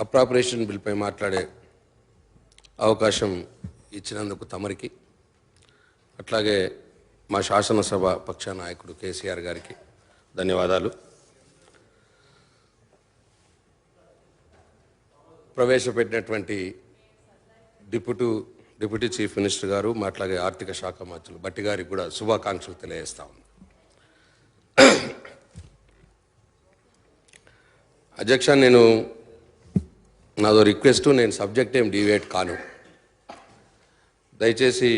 Appropriation బిల్పై మాట్లాడే అవకాశం ఇచ్చినందుకు తమరికి, అట్లాగే మా శాసనసభ పక్ష నాయకుడు కేసీఆర్ గారికి ధన్యవాదాలు. ప్రవేశపెట్టినటువంటి డిప్యూటీ చీఫ్ మినిస్టర్ గారు, అట్లాగే ఆర్థిక శాఖ మంత్రులు బట్టి గారికి కూడా శుభాకాంక్షలు తెలియజేస్తా ఉన్నాను. అధ్యక్ష, నాదో రిక్వెస్ట్, నేను సబ్జెక్ట్ ఏం డివేట్ కాను. దయచేసి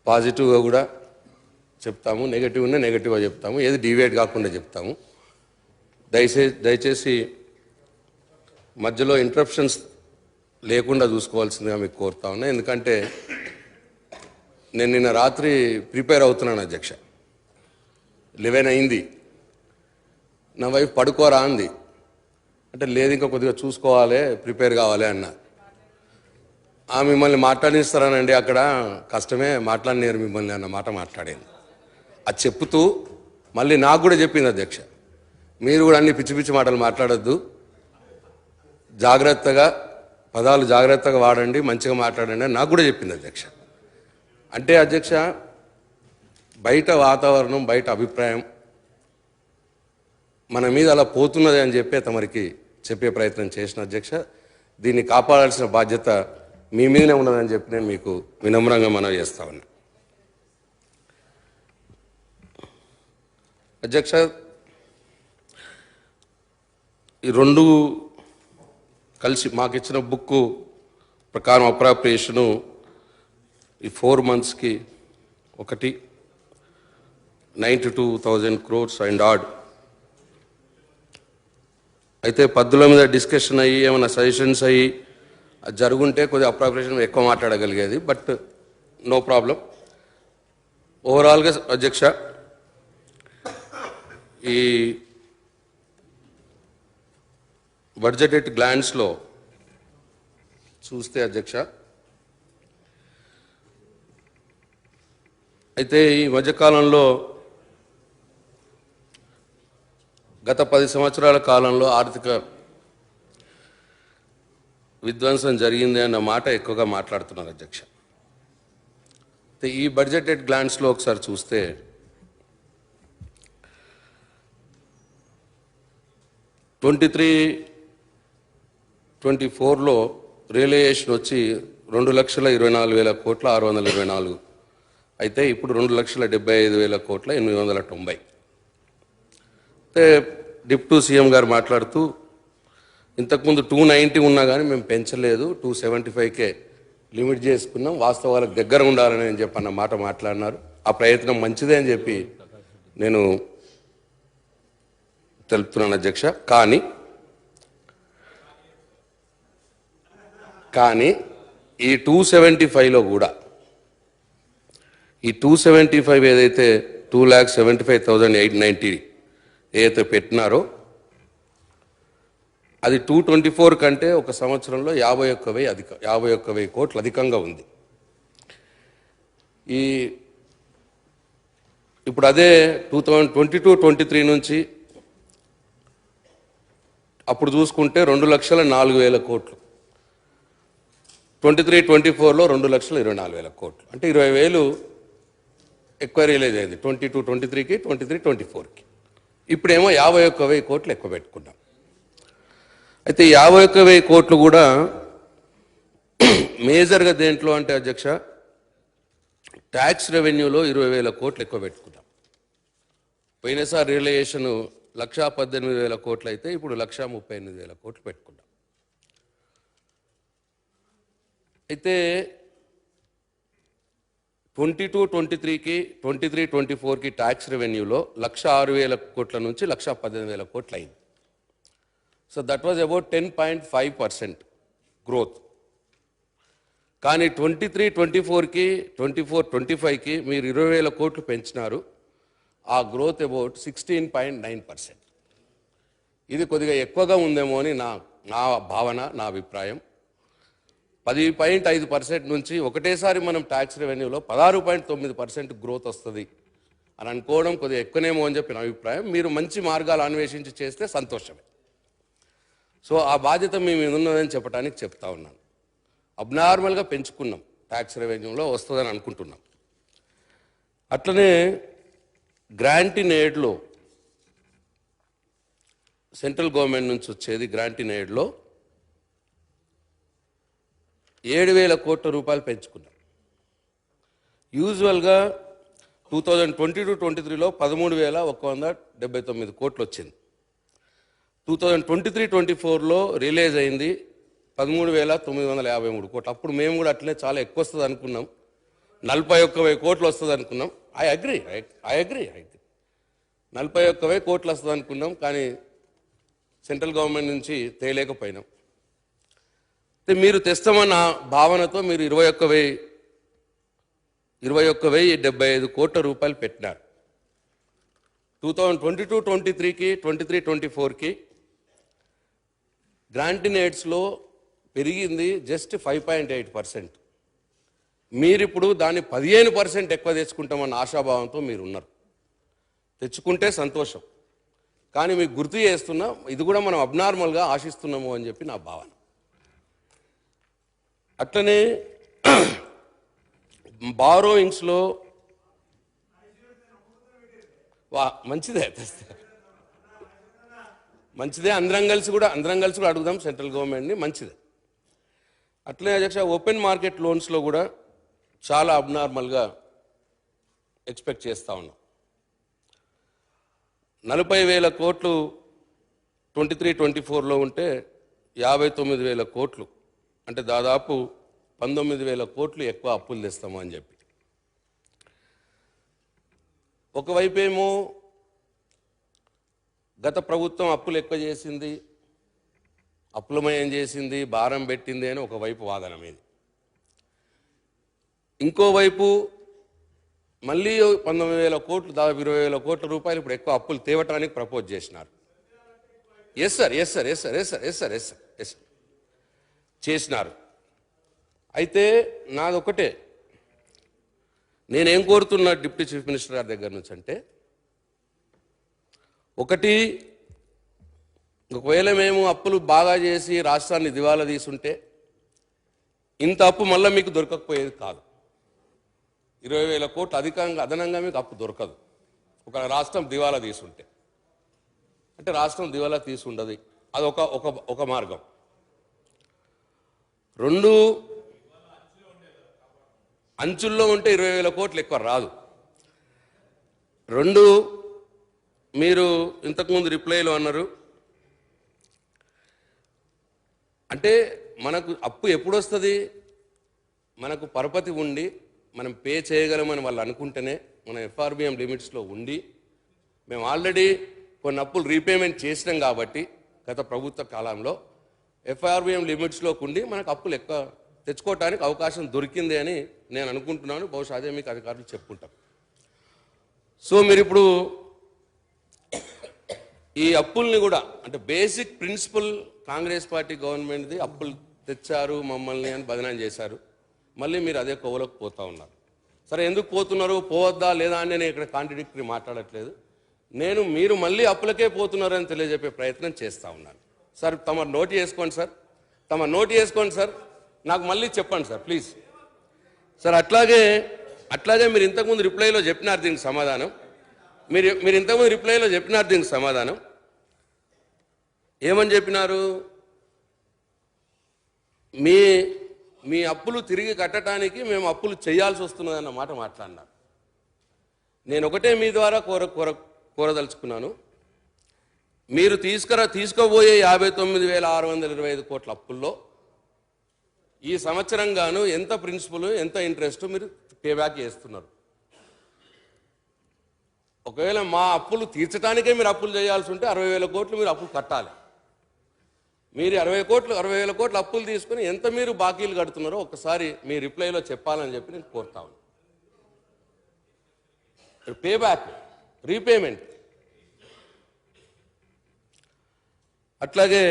పాజిటివ్గా కూడా చెప్తాము, నెగటివ్గా చెప్తాము, ఏది డివేట్ కాకుండా చెప్తాము. దయచేసి మధ్యలో ఇంటరప్షన్స్ లేకుండా చూసుకోవాల్సిందిగా మీకు కోరుతా ఉన్నా. ఎందుకంటే నేను నిన్న రాత్రి ప్రిపేర్ అవుతున్నాను అధ్యక్ష. 11 అయింది. నా వైఫ్ పడుకోరా అంది. అంటే లేదు, ఇంకా కొద్దిగా చూసుకోవాలి, ప్రిపేర్ కావాలి అన్న. మిమ్మల్ని మాట్లాడిస్తారానండి, అక్కడ కష్టమే, మాట్లాడినారు మిమ్మల్ని అన్న మాట మాట్లాడింది. అది చెప్తూ మళ్ళీ నాకు కూడా చెప్పింది అధ్యక్ష, మీరు కూడా అన్ని పిచ్చి పిచ్చి మాటలు మాట్లాడొద్దు, జాగ్రత్తగా పదాలు జాగ్రత్తగా వాడండి, మంచిగా మాట్లాడండి అని నాకు కూడా చెప్పింది అధ్యక్ష. అంటే అధ్యక్ష, బయట వాతావరణం, బయట అభిప్రాయం మన మీద అలా పోతున్నది అని తమరికి చెప్పే ప్రయత్నం చేసిన అధ్యక్ష. దీన్ని కాపాడాల్సిన బాధ్యత మీ మీదనే ఉన్నదని చెప్పి నేను మీకు వినమ్రంగా మనవి చేస్తా ఉన్నా. అధ్యక్ష, ఈ రెండు కలిసి మాకు ఇచ్చిన బుక్ ప్రకారం అప్రాప్రియేషను ఈ 4 monthsకి ఒకటి 92,000 crores అండ్ ఆడ్. అయితే పద్దుల మీద డిస్కషన్ అయ్యి ఏమైనా సజెషన్స్ అయ్యి అది జరుగుంటే కొద్దిగా అప్రాప్రియేషన్ ఎక్కువ మాట్లాడగలిగేది, బట్ నో ప్రాబ్లం. ఓవరాల్గా అధ్యక్ష, ఈ బడ్జెటెడ్ గ్లాన్స్లో చూస్తే అధ్యక్ష, అయితే ఈ మధ్యకాలంలో గత 10 సంవత్సరాల కాలంలో ఆర్థిక విధ్వంసం జరిగింది అన్న మాట ఎక్కువగా మాట్లాడుతున్నారు అధ్యక్ష. అయితే ఈ బడ్జెటెడ్ గ్లాన్స్లో ఒకసారి చూస్తే 23-24లో రియలైజేషన్ వచ్చి 2,24,000 కోట్ల 624, అయితే ఇప్పుడు 2,75,000 కోట్ల 890. అయితే డిప్యూటీ సీఎం గారు మాట్లాడుతూ ఇంతకుముందు 290 ఉన్నా కానీ మేము పెంచలేదు, 275కే లిమిట్ చేసుకున్నాం, వాస్తవాలకు దగ్గర ఉండాలని అని చెప్పన్న మాట మాట్లాడినారు. ఆ ప్రయత్నం మంచిదే అని చెప్పి నేను తెలుపుతున్నాను అధ్యక్ష. కానీ ఈ 275లో కూడా ఈ 275 ఏదైతే 2,75,890 ఏదైతే పెట్టినారో అది 224 కంటే ఒక సంవత్సరంలో 51,000 కోట్లు అధికంగా ఉంది. ఇప్పుడు అదే 2022-23 నుంచి అప్పుడు చూసుకుంటే 2,04,000 కోట్లు, 23-24లో 2,24,000 కోట్లు, అంటే 20,000 ఎక్కువ రిలీజ్ అయింది 22-23కి, 23-24కి. ఇప్పుడేమో 51,000 కోట్లు ఎక్కువ పెట్టుకున్నాం. అయితే 51,000 కోట్లు కూడా మేజర్గా దేంట్లో అంటే అధ్యక్ష, ట్యాక్స్ రెవెన్యూలో 20,000 కోట్లు ఎక్కువ పెట్టుకున్నాం. పోయినసారి రియలైజేషన్ 1,18,000 కోట్లు అయితే ఇప్పుడు 1,38,000 కోట్లు పెట్టుకున్నాం. అయితే 22-23కి, 23-24కి ట్యాక్స్ రెవెన్యూలో 1,06,000 కోట్ల నుంచి 1,18,000 కోట్లు అయింది. So that was about 10.5% growth. కానీ 23-24కి, 24-25కి మీరు 20,000 కోట్లు పెంచినారు, ఆ గ్రోత్ అబౌట్ 16.9%. ఇది కొద్దిగా ఎక్కువగా ఉందేమో అని నా భావన, నా అభిప్రాయం. 10.5% నుంచి ఒకటేసారి మనం ట్యాక్స్ రెవెన్యూలో 16.9% గ్రోత్ వస్తుంది అని అనుకోవడం కొద్దిగా ఎక్కువనేమో అని చెప్పి నా అభిప్రాయం. మీరు మంచి మార్గాలు అన్వేషించి చేస్తే సంతోషమే. సో ఆ బాధ్యత మీ మీద ఉన్నదని చెప్పడానికి చెప్తా ఉన్నాను. అబ్నార్మల్గా పెంచుకున్నాం, ట్యాక్స్ రెవెన్యూలో వస్తుందని అనుకుంటున్నాం. అట్లనే గ్రాంట్ ఇన్ ఎయిడ్లో సెంట్రల్ గవర్నమెంట్ నుంచి వచ్చేది గ్రాంట్ ఇన్ ఎయిడ్లో 7,000 కోట్ల రూపాయలు పెంచుకున్నాం. యూజువల్గా 2022-23లో 13,179 కోట్లు వచ్చింది. 2023-24లో రిలీజ్ అయింది 13,953 కోట్లు. అప్పుడు మేము కూడా అట్లనే చాలా ఎక్కువ వస్తుంది అనుకున్నాం, 41,000 కోట్లు వస్తుంది అనుకున్నాం. ఐ అగ్రీ 41,000 కోట్లు వస్తుంది అనుకున్నాం, కానీ సెంట్రల్ గవర్నమెంట్ నుంచి తేలేకపోయినాం. మీరు తెస్తామన్న భావనతో మీరు 21,075 కోట్ల రూపాయలు పెట్టినారు. 2022-23కి 23-24కి గ్రాంట్ ఇన్ ఎయిడ్స్లో పెరిగింది జస్ట్ 5.8%. మీరిప్పుడు దాన్ని 15% ఎక్కువ తెచ్చుకుంటామన్న ఆశాభావంతో మీరు ఉన్నారు. తెచ్చుకుంటే సంతోషం, కానీ మీకు గుర్తు చేస్తున్నా ఇది కూడా మనం అబ్నార్మల్గా ఆశిస్తున్నాము అని చెప్పి నా భావన. అట్లనే బారోయింగ్స్లో మంచిదే అందరం కలిసి కూడా అడుగుదాం సెంట్రల్ గవర్నమెంట్ని, మంచిదే. అట్లనే అధ్యక్ష ఓపెన్ మార్కెట్ లోన్స్లో కూడా చాలా అబ్నార్మల్గా ఎక్స్పెక్ట్ చేస్తూ ఉన్నాం. 40,000 కోట్లు 23-24లో ఉంటే 59,000 కోట్లు, అంటే దాదాపు 19,000 కోట్లు ఎక్కువ అప్పులు తెస్తాము అని చెప్పి. ఒకవైపు ఏమో గత ప్రభుత్వం అప్పులు ఎక్కువ చేసింది, అప్పులమయం చేసింది, భారం పెట్టింది అని ఒకవైపు వాదన మీది. ఇంకోవైపు మళ్ళీ 19,000 కోట్లు, దాదాపు 20,000 కోట్ల రూపాయలు ఇప్పుడు ఎక్కువ అప్పులు తేవటానికి ప్రపోజ్ చేసినారు. ఎస్ సార్ చేసినారు. అయితే నాదొకటే, నేనేం కోరుతున్నా డిప్యూటీ చీఫ్ మినిస్టర్ గారి దగ్గర నుంచి అంటే, ఒకటి, ఒకవేళ మేము అప్పులు బాగా చేసి రాష్ట్రాన్ని దివాలా తీసుంటే ఇంత అప్పు మళ్ళీ మీకు దొరకకపోయేది కాదు. 20,000 కోట్లు అదనంగా మీకు అప్పు దొరకదు ఒక రాష్ట్రం దివాలా తీసుంటే. అంటే రాష్ట్రం దివాలా తీసుండదు, అది ఒక మార్గం. 2, అంచుల్లో ఉంటే 20,000 కోట్లు ఎక్కువ రాదు. 2, మీరు ఇంతకుముందు రిప్లైలో అన్నారు, అంటే మనకు అప్పు ఎప్పుడు వస్తుంది, మనకు పరపతి ఉండి మనం పే చేయగలమని వాళ్ళు అనుకుంటేనే, మన ఎఫ్ఆర్బిఎం లిమిట్స్లో ఉండి మేము ఆల్రెడీ కొన్ని అప్పులు రీపేమెంట్ చేసినాం కాబట్టి గత ప్రభుత్వ కాలంలో ఎఫ్ఆర్బిఎం లిమిట్స్లోకి ఉండి మనకు అప్పులు ఎక్కువ తెచ్చుకోవడానికి అవకాశం దొరికింది అని నేను అనుకుంటున్నాను. బహుశా అదే మీకు అధికారులు చెప్పుకుంటాం. సో మీరు ఇప్పుడు ఈ అప్పుల్ని కూడా, అంటే బేసిక్ ప్రిన్సిపల్ కాంగ్రెస్ పార్టీ గవర్నమెంట్ది, అప్పులు తెచ్చారు మమ్మల్ని అని బదనాం చేశారు. మళ్ళీ మీరు అదే కోవలోకి పోతూ ఉన్నారు. సరే, ఎందుకు పోతున్నారు, పోవద్దా లేదా అని నేను ఇక్కడ కాంట్రడిక్టరీ మాట్లాడట్లేదు. మీరు మళ్ళీ అప్పులకే పోతున్నారని తెలియజెప్పే ప్రయత్నం చేస్తూ ఉన్నాను. సార్ తమ నోట్ చేసుకోండి సార్, నాకు మళ్ళీ చెప్పండి సార్ ప్లీజ్. సార్ అట్లాగే మీరు ఇంతకుముందు రిప్లైలో చెప్పినారు దీనికి సమాధానం. మీరు ఇంతకుముందు రిప్లైలో చెప్పినారు దీనికి సమాధానం. ఏమని చెప్పినారు, మీ అప్పులు తిరిగి కట్టడానికి మేము అప్పులు చేయాల్సి వస్తున్నదన్న మాట మాట్లాడినారు. నేను ఒకటే మీ ద్వారా కోరదలుచుకున్నాను, మీరు తీసుకోబోయే 59,625 కోట్ల అప్పుల్లో ఈ సంవత్సరం గాను ఎంత ప్రిన్సిపల్, ఎంత ఇంట్రెస్ట్ మీరు పేబ్యాక్ చేస్తున్నారు. ఒకవేళ మా అప్పులు తీర్చడానికే మీరు అప్పులు చేయాల్సి ఉంటే 60,000 కోట్లు మీరు అప్పులు కట్టాలి. మీరు 60,000 కోట్లు అప్పులు తీసుకుని ఎంత మీరు బాకీలు కడుతున్నారో ఒకసారి మీ రిప్లైలో చెప్పాలని చెప్పి నేను కోరుతా ఉన్నాను. Payback, repayment. అట్లాగే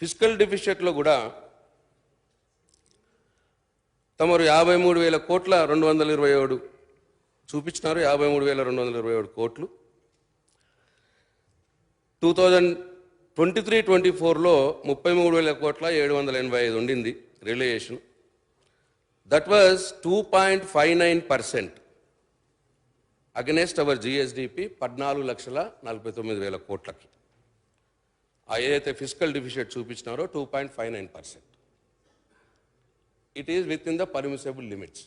ఫిస్కల్ డెఫిసిట్లో కూడా తమరు 53,000 కోట్ల 227 చూపించినారు. 53,227 కోట్లు. 2023-24లో 33,000 కోట్ల 785 ఉండింది realisation. That was 2.59% against our GSDP 14,49,000 కోట్లకి. ఏదైతే ఫిజికల్ డిఫిషిట్ చూపించినారో 2.59%. It is within the permissible limits.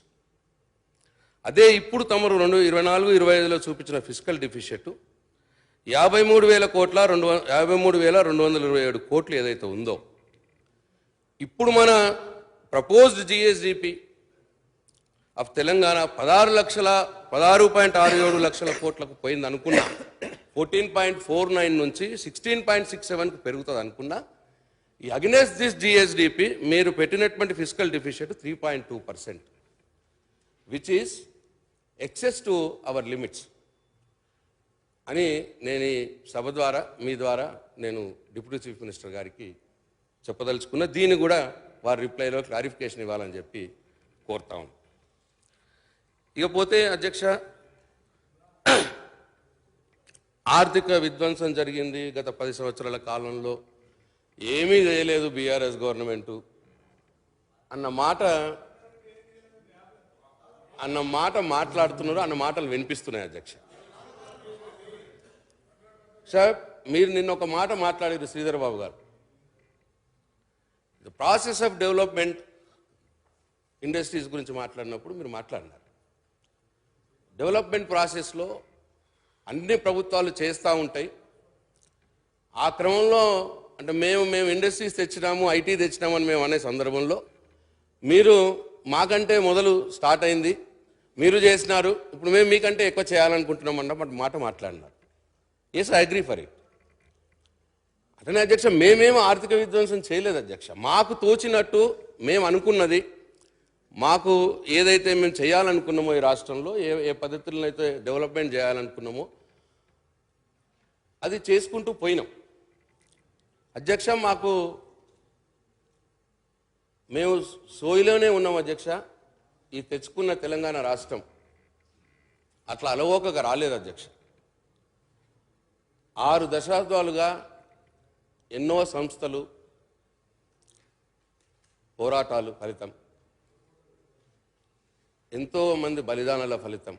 అదే ఇప్పుడు తమరు 2024-25లో చూపించిన ఫిజికల్ డిఫిషిట్ 53,227 కోట్లు ఏదైతే ఉందో, ఇప్పుడు మన ప్రపోజ్డ్ జిఎస్డిపి ఆఫ్ తెలంగాణ 16.67 లక్షల కోట్లకు పోయింది అనుకున్నా. 14.49 నుంచి 16.67కు పెరుగుతుంది అనుకున్నా. ఈ అగెనెస్ట్ దిస్ జిఎస్డిపి మీరు పెట్టినటువంటి physical deficit 3.2%, which is excess to our limits అని నేను ఈ సభ ద్వారా మీ ద్వారా నేను డిప్యూటీ చీఫ్ మినిస్టర్ గారికి చెప్పదలుచుకున్న. దీన్ని కూడా వారి రిప్లైలో క్లారిఫికేషన్ ఇవ్వాలని చెప్పి కోరుతాం. ఇకపోతే అధ్యక్ష, ఆర్థిక విధ్వంసం జరిగింది గత 10 సంవత్సరాల కాలంలో, ఏమీ చేయలేదు బీఆర్ఎస్ గవర్నమెంటు అన్న మాట మాట్లాడుతున్నారు, అన్న మాటలు వినిపిస్తున్నాయి అధ్యక్ష. సార్, మీరు నిన్న ఒక మాట మాట్లాడారు శ్రీధర్ బాబు గారు. The process of development industries గురించి మాట్లాడినప్పుడు మీరు మాట్లాడినారు. డెవలప్మెంట్ ప్రాసెస్లో అన్ని ప్రభుత్వాలు చేస్తూ ఉంటాయి. ఆ క్రమంలో అంటే మేము ఇండస్ట్రీస్ తెచ్చినాము, ఐటీ తెచ్చినాము అని మేము అనే సందర్భంలో మీరు మాకంటే మొదలు స్టార్ట్ అయింది, మీరు చేసినారు, ఇప్పుడు మేము మీకంటే ఎక్కువ చేయాలనుకుంటున్నామన్న మాట మాట్లాడినారు. Yes, I agree for it. అతనే అధ్యక్ష, మేమేమో ఆర్థిక విధ్వంసం చేయలేదు అధ్యక్ష. మాకు తోచినట్టు మేము అనుకున్నది, మాకు ఏదైతే మేము చేయాలనుకున్నామో ఈ రాష్ట్రంలో ఏ పద్ధతులను అయితే డెవలప్మెంట్ చేయాలనుకున్నామో అది చేసుకుంటూ పోయినాం అధ్యక్ష. మేము సోయిలోనే ఉన్నాం అధ్యక్ష. ఈ తెచ్చుకున్న తెలంగాణ రాష్ట్రం అట్లా అలవోకగా రాలేదు అధ్యక్ష. 6 దశాబ్దాలుగా ఎన్నో సంస్థలు పోరాటాలు ఫలితం, ఎంతో మంది బలిదానాల ఫలితం,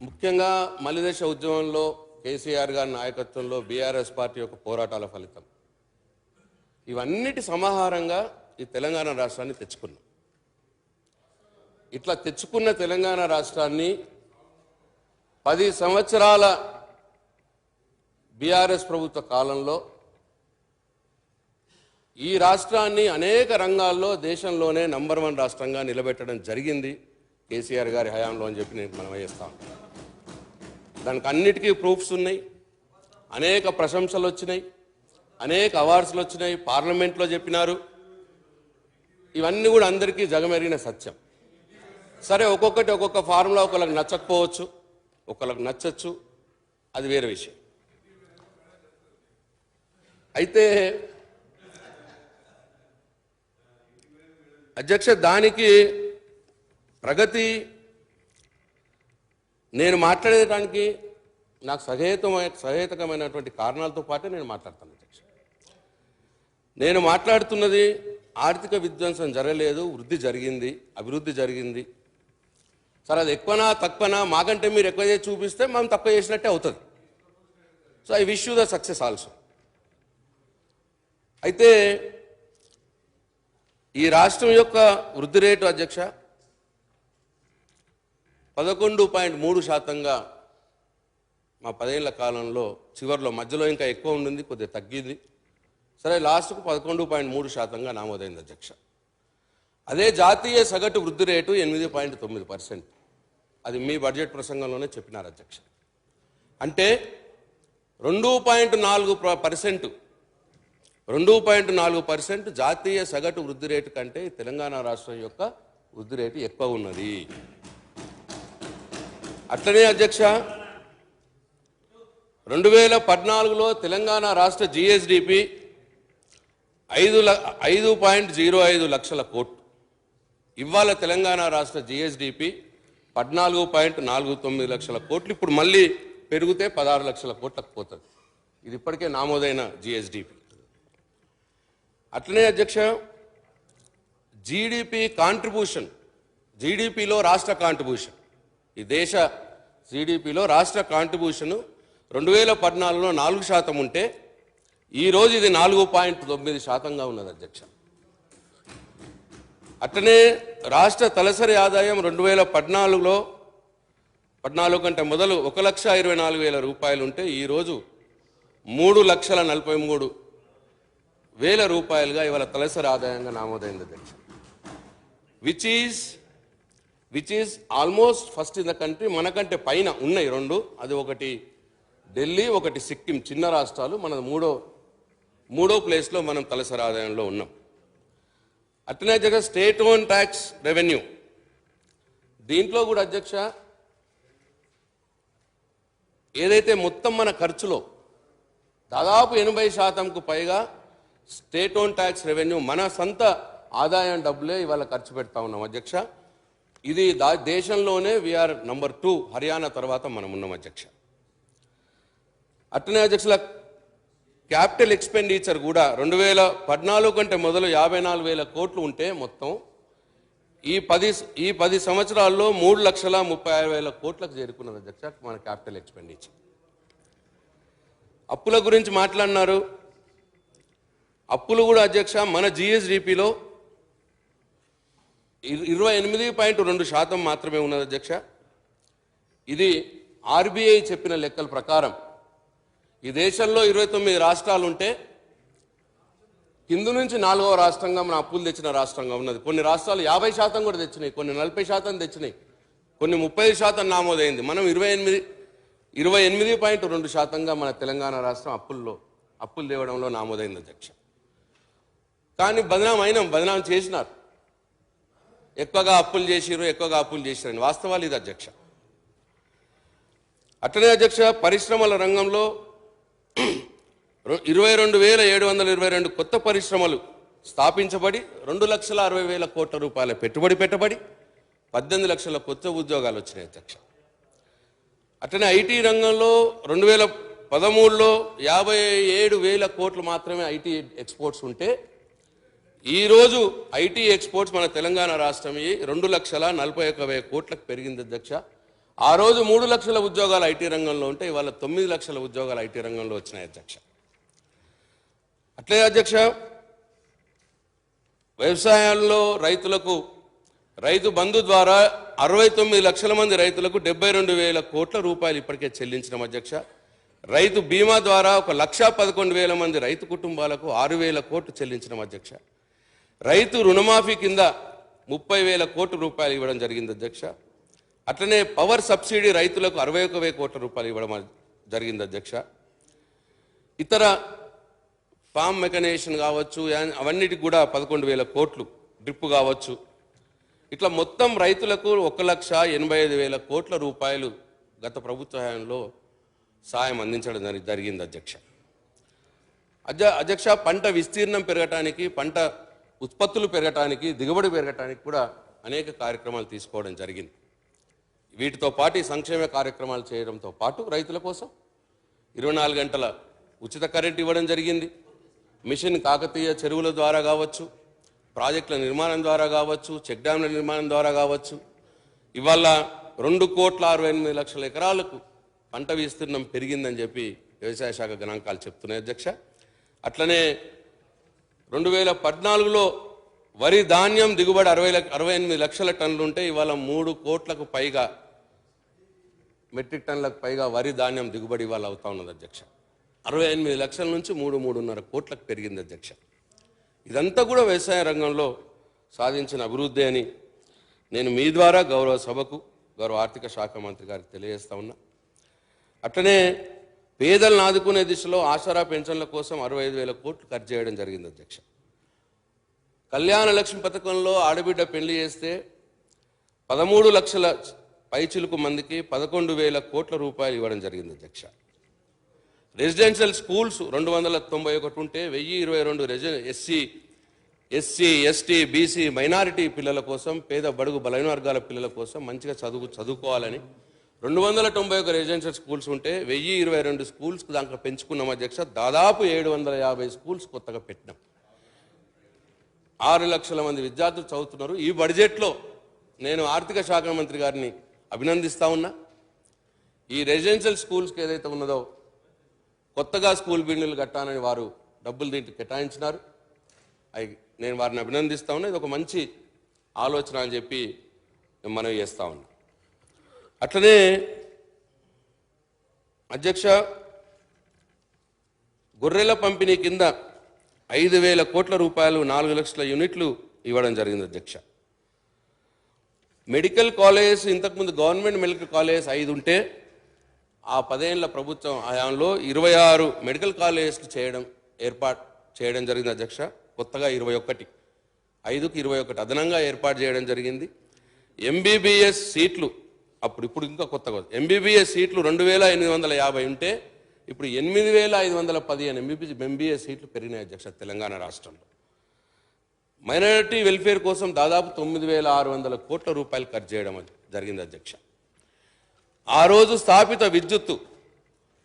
ముఖ్యంగా మలిదశ ఉద్యమంలో కేసీఆర్ గారి నాయకత్వంలో బీఆర్ఎస్ పార్టీ యొక్క పోరాటాల ఫలితం, ఇవన్నిటి సమాహారంగా ఈ తెలంగాణ రాష్ట్రాన్ని తెచ్చుకున్నాం. ఇట్లా తెచ్చుకున్న తెలంగాణ రాష్ట్రాన్ని 10 సంవత్సరాల బీఆర్ఎస్ ప్రభుత్వ కాలంలో ఈ రాష్ట్రాన్ని అనేక రంగాల్లో దేశంలోనే నంబర్ 1 రాష్ట్రంగా నిలబెట్టడం జరిగింది కేసీఆర్ గారి హయాంలో అని చెప్పి నేను మనం చేస్తాను. దానికి అన్నిటికీ ప్రూఫ్స్ ఉన్నాయి, అనేక ప్రశంసలు వచ్చినాయి, అనేక అవార్డ్స్లు వచ్చినాయి, పార్లమెంట్లో చెప్పినారు. ఇవన్నీ కూడా అందరికీ జగమెరిగిన సత్యం. సరే, ఒక్కొక్క ఫార్ములా ఒకళ్ళకి నచ్చకపోవచ్చు, ఒకళ్ళకి నచ్చచ్చు, అది వేరే విషయం. అయితే అధ్యక్ష, దానికి ప్రగతి నేను మాట్లాడేదానికి నాకు సహేతుకమైనటువంటి కారణాలతో పాటే నేను మాట్లాడతాను అధ్యక్ష. నేను మాట్లాడుతున్నది ఆర్థిక విధ్వంసం జరగలేదు, వృద్ధి జరిగింది, అభివృద్ధి జరిగింది. సరే, అది ఎక్కువనా తక్కువనా, మాకంటే మీరు ఎక్కువ చేసి చూపిస్తే మనం తక్కువ చేసినట్టే అవుతుంది. So I wish you the success also. అయితే ఈ రాష్ట్రం యొక్క వృద్ధి రేటు అధ్యక్ష 11.3%గా మా 10 ఏళ్ల కాలంలో చివరిలో మధ్యలో ఇంకా ఎక్కువ ఉండింది, కొద్దిగా తగ్గింది. సరే, లాస్ట్కు 11.3%గా నమోదైంది అధ్యక్ష. అదే జాతీయ సగటు వృద్ధి రేటు 8.9%. అది మీ బడ్జెట్ ప్రసంగంలోనే చెప్పినారు అధ్యక్ష. అంటే 2.4% జాతీయ సగటు వృద్ధి రేటు కంటే తెలంగాణ రాష్ట్రం యొక్క వృద్ధి రేటు ఎక్కువ ఉన్నది. అట్లనే అధ్యక్ష, 2014లో తెలంగాణ రాష్ట్ర జిఎస్డిపి 5.05 లక్షల కోట్లు. ఇవాళ తెలంగాణ రాష్ట్ర జిఎస్డిపి 14.49 లక్షల కోట్లు. ఇప్పుడు మళ్ళీ పెరిగితే 16 లక్షల కోట్లకు పోతుంది. ఇది ఇప్పటికే నామోదైన జిఎస్డిపి. అట్లనే అధ్యక్ష, జీడిపి కాంట్రిబ్యూషన్, జీడిపిలో రాష్ట్ర కాంట్రిబ్యూషన్, ఈ దేశ జీడిపిలో రాష్ట్ర కాంట్రిబ్యూషన్ 2014లో 4% ఉంటే ఈరోజు ఇది 4.9%గా ఉన్నది అధ్యక్ష. అట్లనే రాష్ట్ర తలసరి ఆదాయం 2014లో 14 కంటే మొదలు 1,24,000 రూపాయలు ఉంటే ఈరోజు 3,43,000 రూపాయలుగా ఇవాళ తలసరి ఆదాయంగా నామోదైంది అధ్యక్ష. Which is almost first in the country. మనకంటే పైన ఉన్నాయి రెండు, అది ఒకటి ఢిల్లీ, ఒకటి సిక్కిం, చిన్న రాష్ట్రాలు. మన మూడో ప్లేస్లో మనం తలసరి ఆదాయంలో ఉన్నాం. అట్లనే అధ్యక్ష స్టేట్ ఓన్ ట్యాక్స్ రెవెన్యూ, దీంట్లో కూడా అధ్యక్ష ఏదైతే మొత్తం మన ఖర్చులో దాదాపు 80%కు పైగా స్టేట్ ఓన్ ట్యాక్స్ రెవెన్యూ మన సొంత ఆదాయం డబ్బులే ఇవాళ ఖర్చు పెడతా ఉన్నాం అధ్యక్ష. ఇది దేశంలోనే వీఆర్ నంబర్ 2, హర్యానా తర్వాత మనం ఉన్నాం అధ్యక్ష. అట్లనే అధ్యక్షుల క్యాపిటల్ ఎక్స్పెండిచర్ కూడా 2014 కంటే మొదలు 54,000 కోట్లు ఉంటే మొత్తం ఈ 10 సంవత్సరాల్లో 3,36,000 కోట్లకు చేరుకున్నది అధ్యక్ష మన క్యాపిటల్ ఎక్స్పెండిచర్. అప్పుల గురించి మాట్లాడినారు. అప్పులు కూడా అధ్యక్ష మన జిఎస్డిపిలో 28.2% మాత్రమే ఉన్నది అధ్యక్ష. ఇది ఆర్బీఐ చెప్పిన లెక్కల ప్రకారం ఈ దేశంలో 29 రాష్ట్రాలు ఉంటే కింద నుంచి 4వ రాష్ట్రంగా మన అప్పులు తెచ్చిన రాష్ట్రంగా ఉన్నది. కొన్ని రాష్ట్రాలు 50% కూడా తెచ్చినాయి, కొన్ని 40% తెచ్చినాయి, కొన్ని 30% నామోదైంది. మనం 28.2%గా మన తెలంగాణ రాష్ట్రం అప్పులు తేవడంలో నామోదైంది అధ్యక్ష. కానీ బదనాం చేసినారు, ఎక్కువగా అప్పులు చేసిరని. వాస్తవాలు ఇది అధ్యక్ష. అట్లనే అధ్యక్ష పరిశ్రమల రంగంలో 22,722 కొత్త పరిశ్రమలు స్థాపించబడి 2,60,000 కోట్ల రూపాయల పెట్టుబడి పెట్టబడి 18 లక్షల కొత్త ఉద్యోగాలు వచ్చినాయి అధ్యక్ష. అట్లనే ఐటీ రంగంలో 2013లో 57,000 కోట్లు మాత్రమే ఐటీ ఎక్స్పోర్ట్స్ ఉంటే ఈరోజు ఐటీ ఎక్స్పోర్ట్స్ మన తెలంగాణ రాష్ట్రం 2,41,000 కోట్లకు పెరిగింది అధ్యక్ష. ఆ రోజు 3 లక్షల ఉద్యోగాలు ఐటీ రంగంలో ఉంటే ఇవాళ 9 లక్షల ఉద్యోగాలు ఐటీ రంగంలో వచ్చినాయి అధ్యక్ష. అట్లే అధ్యక్ష వ్యవసాయంలో రైతు బంధు ద్వారా 69 లక్షల మంది రైతులకు 72,000 కోట్ల రూపాయలు ఇప్పటికే చెల్లించిన అధ్యక్ష. రైతు బీమా ద్వారా 1,11,000 మంది రైతు కుటుంబాలకు 6,000 కోట్లు చెల్లించిన అధ్యక్ష. రైతు రుణమాఫీ కింద 30,000 కోట్ల రూపాయలు ఇవ్వడం జరిగింది అధ్యక్ష. అట్లనే పవర్ సబ్సిడీ రైతులకు 61,000 కోట్ల రూపాయలు ఇవ్వడం జరిగింది అధ్యక్ష. ఇతర ఫామ్ మెకనైజేషన్ కావచ్చు, అవన్నిటికి కూడా 11,000 కోట్లు, డ్రిప్ కావచ్చు, ఇట్లా మొత్తం రైతులకు 1,85,000 కోట్ల రూపాయలు గత ప్రభుత్వ హయాంలో సాయం అందించడం జరిగింది అధ్యక్ష. అధ్యక్ష పంట విస్తీర్ణం పెరగటానికి, పంట ఉత్పత్తులు పెరగటానికి, దిగుబడి పెరగటానికి కూడా అనేక కార్యక్రమాలు తీసుకోవడం జరిగింది. వీటితో పాటు సంక్షేమ కార్యక్రమాలు చేయడంతో పాటు రైతుల కోసం 24 గంటల ఉచిత కరెంట్ ఇవ్వడం జరిగింది. మిషన్ కాకతీయ చెరువుల ద్వారా కావచ్చు, ప్రాజెక్టుల నిర్మాణం ద్వారా కావచ్చు, చెక్ డ్యాంల నిర్మాణం ద్వారా కావచ్చు, ఇవాళ 2,68,00,000 ఎకరాలకు పంట విస్తీర్ణం పెరిగిందని చెప్పి వ్యవసాయ శాఖ గణాంకాలు చెప్తున్నాయి అధ్యక్ష. అట్లనే 2014లో వరి ధాన్యం దిగుబడి 68 లక్షల టన్నులు ఉంటే ఇవాళ 3 కోట్లకు పైగా మెట్రిక్ టన్నులకు పైగా వరి ధాన్యం దిగుబడి ఇవాళ అవుతా ఉన్నది అధ్యక్ష. 68 లక్షల నుంచి 3.5 కోట్లకు పెరిగింది అధ్యక్ష. ఇదంతా కూడా వ్యవసాయ రంగంలో సాధించిన అభివృద్ధి అని నేను మీ ద్వారా గౌరవ సభకు, గౌరవ ఆర్థిక శాఖ మంత్రి గారికి తెలియజేస్తా ఉన్నా. అట్లనే పేదలను ఆదుకునే దిశలో ఆసరా పెన్షన్ల కోసం 65,000 కోట్లు ఖర్చు చేయడం జరిగింది అధ్యక్ష. కళ్యాణ లక్ష్మి పథకంలో ఆడబిడ్డ పెళ్లి చేస్తే 13 లక్షల పైచిలుకు మందికి 11,000 కోట్ల రూపాయలు ఇవ్వడం జరిగింది అధ్యక్ష. రెసిడెన్షియల్ స్కూల్స్ 291 ఉంటే 1,022 ఎస్సీ, ఎస్టీ, బీసీ, మైనారిటీ పిల్లల కోసం, పేద బడుగు బలైన వర్గాల పిల్లల కోసం మంచిగా చదువుకోవాలని 291 రెసిడెన్షియల్ స్కూల్స్ ఉంటే 1022 స్కూల్స్ దాంట్లో పెంచుకున్నాం అధ్యక్ష. దాదాపు 750 స్కూల్స్ కొత్తగా పెట్టినాం. 6 లక్షల మంది విద్యార్థులు చదువుతున్నారు. ఈ బడ్జెట్లో నేను ఆర్థిక శాఖ మంత్రి గారిని అభినందిస్తా ఉన్నా. ఈ రెసిడెన్షియల్ స్కూల్స్కి ఏదైతే ఉన్నదో కొత్తగా స్కూల్ బిల్డింగ్లు కట్టాలని వారు డబ్బులు దీంట్లో కేటాయించినారు. నేను వారిని అభినందిస్తా ఉన్నా. ఇది ఒక మంచి ఆలోచన అని చెప్పి నేను మనవి చేస్తా ఉన్నా. అట్లనే అధ్యక్ష, గొర్రెల పంపిణీ కింద 5,000 కోట్ల రూపాయలు 4 లక్షల యూనిట్లు ఇవ్వడం జరిగింది అధ్యక్ష. మెడికల్ కాలేజ్ ఇంతకుముందు గవర్నమెంట్ మెడికల్ కాలేజ్ 5 ఉంటే ఆ 10 ఏళ్ల ప్రభుత్వం హయాంలో 26 మెడికల్ కాలేజ్ ఏర్పాటు చేయడం జరిగింది అధ్యక్ష. కొత్తగా 21, 5కి 21 అదనంగా ఏర్పాటు చేయడం జరిగింది. ఎంబీబీఎస్ సీట్లు ఇప్పుడు ఇంకా కొత్తగా ఎంబీబీఎస్ సీట్లు 2,850 ఉంటే ఇప్పుడు 8,515 ఎంబీబీఎస్ సీట్లు పెరిగినాయి అధ్యక్ష తెలంగాణ రాష్ట్రంలో. మైనారిటీ వెల్ఫేర్ కోసం దాదాపు 9,600 కోట్ల రూపాయలు ఖర్చు చేయడం జరిగింది అధ్యక్ష. ఆ రోజు స్థాపిత విద్యుత్తు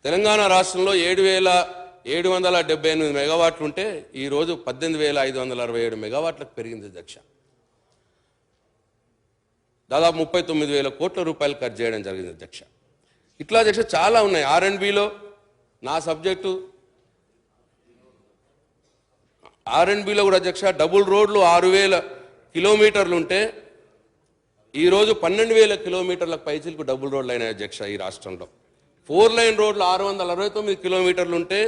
తెలంగాణ రాష్ట్రంలో 7,778 మెగావాట్లు ఉంటే ఈరోజు 18,567 మెగావాట్లకు పెరిగింది అధ్యక్ష. దాదాపు 39,000 కోట్ల రూపాయలు ఖర్చు చేయడం జరిగింది అధ్యక్ష. ఇట్లా అధ్యక్ష చాలా ఉన్నాయి. R&Bలో నా సబ్జెక్టు R&Bలో కూడా అధ్యక్ష డబుల్ రోడ్లు 6,000 కిలోమీటర్లు ఉంటే ఈరోజు 12,000 కిలోమీటర్ల పైచిలకు డబుల్ రోడ్లు అయినాయి అధ్యక్ష ఈ రాష్ట్రంలో. 4 లైన్ రోడ్లు 669 కిలోమీటర్లు ఉంటే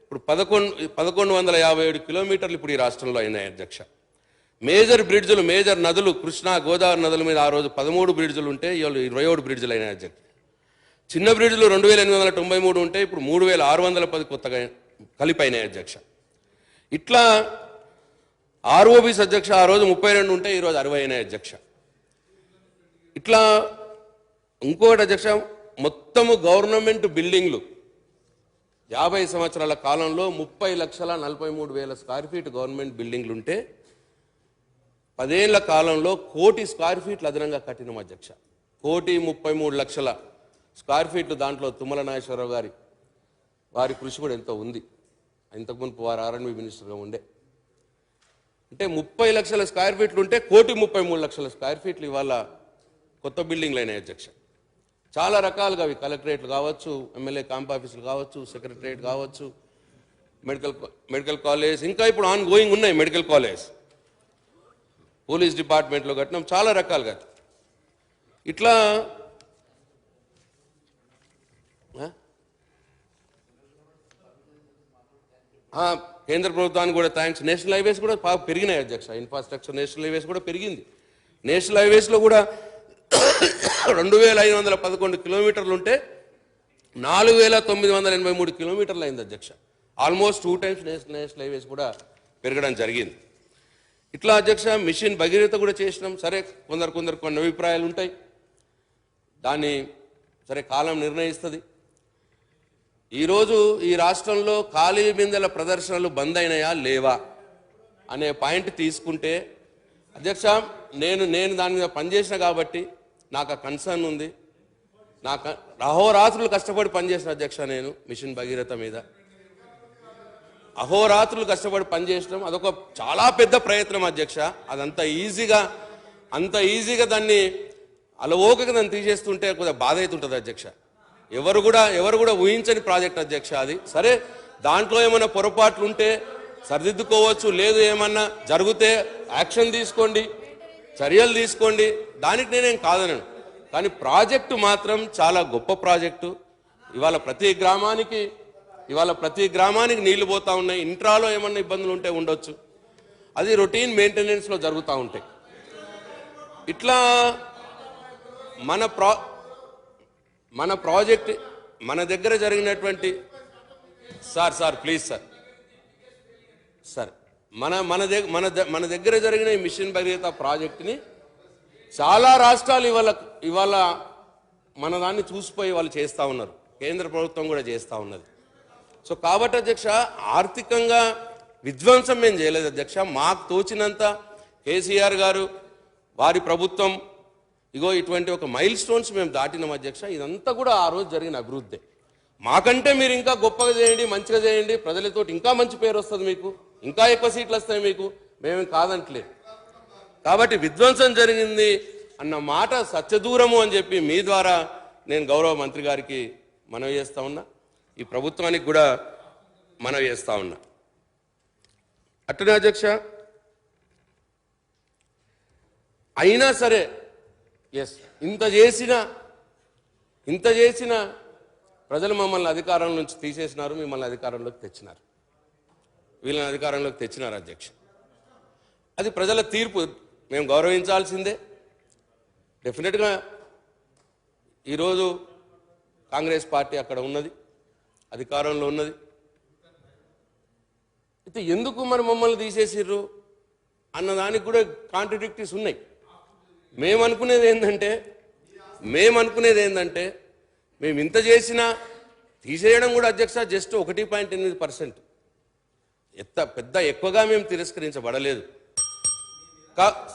ఇప్పుడు 1157 కిలోమీటర్లు ఇప్పుడు ఈ రాష్ట్రంలో అయినాయి అధ్యక్ష. మేజర్ బ్రిడ్జులు, మేజర్ నదులు, కృష్ణా గోదావరి నదుల మీద ఆ రోజు 13 బ్రిడ్జులు ఉంటే ఇవాళ 27 బ్రిడ్జులు అయినాయి అధ్యక్ష. చిన్న బ్రిడ్జులు 2,893 ఉంటే ఇప్పుడు 3,610 కొత్తగా కలిపైనాయి అధ్యక్ష. ఇట్లా ఆర్ఓబీస్ అధ్యక్ష ఆ రోజు 32 ఉంటే ఈరోజు 60 అయినాయి అధ్యక్ష. ఇట్లా ఇంకోటి అధ్యక్ష, మొత్తము గవర్నమెంట్ బిల్డింగ్లు 50 సంవత్సరాల కాలంలో 30,43,000 స్క్వేర్ ఫీట్ గవర్నమెంట్ బిల్డింగ్లు ఉంటే 10 ఏళ్ల కాలంలో 1 కోటి స్క్వేర్ ఫీట్లు అదనంగా కట్టినాం అధ్యక్ష. 1,33,00,000 స్క్వేర్ ఫీట్లు. దాంట్లో తుమ్మల నాగేశ్వరరావు వారి కృషి కూడా ఎంతో ఉంది. ఇంతకుముందు వారు R&B మినిస్టర్గా ఉండే. అంటే 30 లక్షల స్క్వేర్ ఫీట్లు ఉంటే 1,33,00,000 స్క్వేర్ ఫీట్లు ఇవాళ కొత్త బిల్డింగ్లు అయినాయి అధ్యక్ష. చాలా రకాలుగా అవి కలెక్టరేట్లు కావచ్చు, ఎమ్మెల్యే క్యాంప్ ఆఫీసులు కావచ్చు, సెక్రటరేట్ కావచ్చు, మెడికల్ కాలేజ్, ఇంకా ఇప్పుడు ఆన్ గోయింగ్ ఉన్నాయి మెడికల్ కాలేజ్, పోలీస్ డిపార్ట్మెంట్లో కట్టినాం, చాలా రకాలుగా. ఇట్లా కేంద్ర ప్రభుత్వానికి కూడా థ్యాంక్స్. నేషనల్ హైవేస్ కూడా బాగా పెరిగినాయి అధ్యక్ష. ఇన్ఫ్రాస్ట్రక్చర్ నేషనల్ హైవేస్ కూడా పెరిగింది. నేషనల్ హైవేస్లో కూడా 2,511 కిలోమీటర్లు ఉంటే 4,983 కిలోమీటర్లు అయింది అధ్యక్ష. ఆల్మోస్ట్ 2 టైమ్స్ నేషనల్ హైవేస్ కూడా పెరగడం జరిగింది. ఇట్లా అధ్యక్ష మిషన్ భగీరథ కూడా చేసినాం. సరే కొందరు కొన్ని అభిప్రాయాలు ఉంటాయి, దాన్ని సరే కాలం నిర్ణయిస్తుంది. ఈరోజు ఈ రాష్ట్రంలో ఖాళీ బిందెల ప్రదర్శనలు బంద్ అయినాయా లేవా అనే పాయింట్ తీసుకుంటే అధ్యక్ష, నేను దాని మీద పనిచేసిన కాబట్టి నాకు ఆ కన్సర్న్ ఉంది. నాకు అహోరాత్రులు కష్టపడి పనిచేసిన అధ్యక్ష. నేను మిషన్ భగీరథ మీద అహోరాత్రులు కష్టపడి పనిచేయడం అదొక చాలా పెద్ద ప్రయత్నం అధ్యక్ష. అదంత ఈజీగా దాన్ని అలవోకగా దాన్ని తీసేస్తుంటే కొద్దిగా బాధ అవుతుంటుంది అధ్యక్ష. ఎవరు కూడా ఊహించని ప్రాజెక్ట్ అధ్యక్ష అది. సరే దాంట్లో ఏమైనా పొరపాట్లు ఉంటే సరిదిద్దుకోవచ్చు, లేదు ఏమన్నా జరిగితే యాక్షన్ తీసుకోండి, చర్యలు తీసుకోండి, దానికి నేనేం కాదనను. కానీ ప్రాజెక్టు మాత్రం చాలా గొప్ప ప్రాజెక్టు. ఇవాళ ప్రతి గ్రామానికి నీళ్లు పోతా ఉన్నాయి. ఇంట్రాలో ఏమన్నా ఇబ్బందులు ఉంటే ఉండొచ్చు, అది రొటీన్ మెయింటెనెన్స్లో జరుగుతూ ఉంటాయి. ఇట్లా మన ప్రాజెక్ట్ మన దగ్గర జరిగినటువంటి సార్ ప్లీజ్ సార్ మన దగ్గర జరిగిన ఈ మిషన్ భగీరథ ప్రాజెక్టుని చాలా రాష్ట్రాలు ఇవాళ మన దాన్ని చూసిపోయి వాళ్ళు చేస్తూ ఉన్నారు. కేంద్ర ప్రభుత్వం కూడా చేస్తూ ఉన్నది. సో కాబట్టి అధ్యక్ష, ఆర్థికంగా విధ్వంసం మేము చేయలేదు అధ్యక్ష. మాకు తోచినంత కేసీఆర్ గారు, వారి ప్రభుత్వం ఇగో ఇటువంటి ఒక మైల్ స్టోన్స్ మేము దాటినాం అధ్యక్ష. ఇదంతా కూడా ఆ రోజు జరిగిన అభివృద్ధి. మాకంటే మీరు ఇంకా గొప్పగా చేయండి, మంచిగా చేయండి, ప్రజలతో ఇంకా మంచి పేరు వస్తుంది, మీకు ఇంకా ఎక్కువ సీట్లు వస్తాయి, మీకు మేమేం కాదంటలేదు. కాబట్టి విధ్వంసం జరిగింది అన్న మాట సత్యదూరము అని చెప్పి మీ ద్వారా నేను గౌరవ మంత్రి గారికి మనవి చేస్తా ఉన్నా, ఈ ప్రభుత్వానికి కూడా మనవి చేస్తా ఉన్నా. అట్లనే అధ్యక్ష, అయినా సరే ఇంత చేసిన ప్రజలు మమ్మల్ని అధికారం నుంచి తీసేసినారు, మిమ్మల్ని అధికారంలోకి తెచ్చినారు, వీళ్ళని అధికారంలోకి తెచ్చినారు అధ్యక్ష. అది ప్రజల తీర్పు, మేము గౌరవించాల్సిందే. డెఫినెట్గా ఈరోజు కాంగ్రెస్ పార్టీ అక్కడ ఉన్నది, అధికారంలో ఉన్నది. అయితే ఎందుకు మరి మమ్మల్ని తీసేసిర్రు అన్నదానికి కూడా కాంట్రడిక్టరీస్ ఉన్నాయి. మేము అనుకునేది ఏంటంటే మేము ఇంత చేసినా తీసేయడం కూడా అధ్యక్ష జస్ట్ 1.8%. పెద్ద ఎక్కువగా మేము తిరస్కరించబడలేదు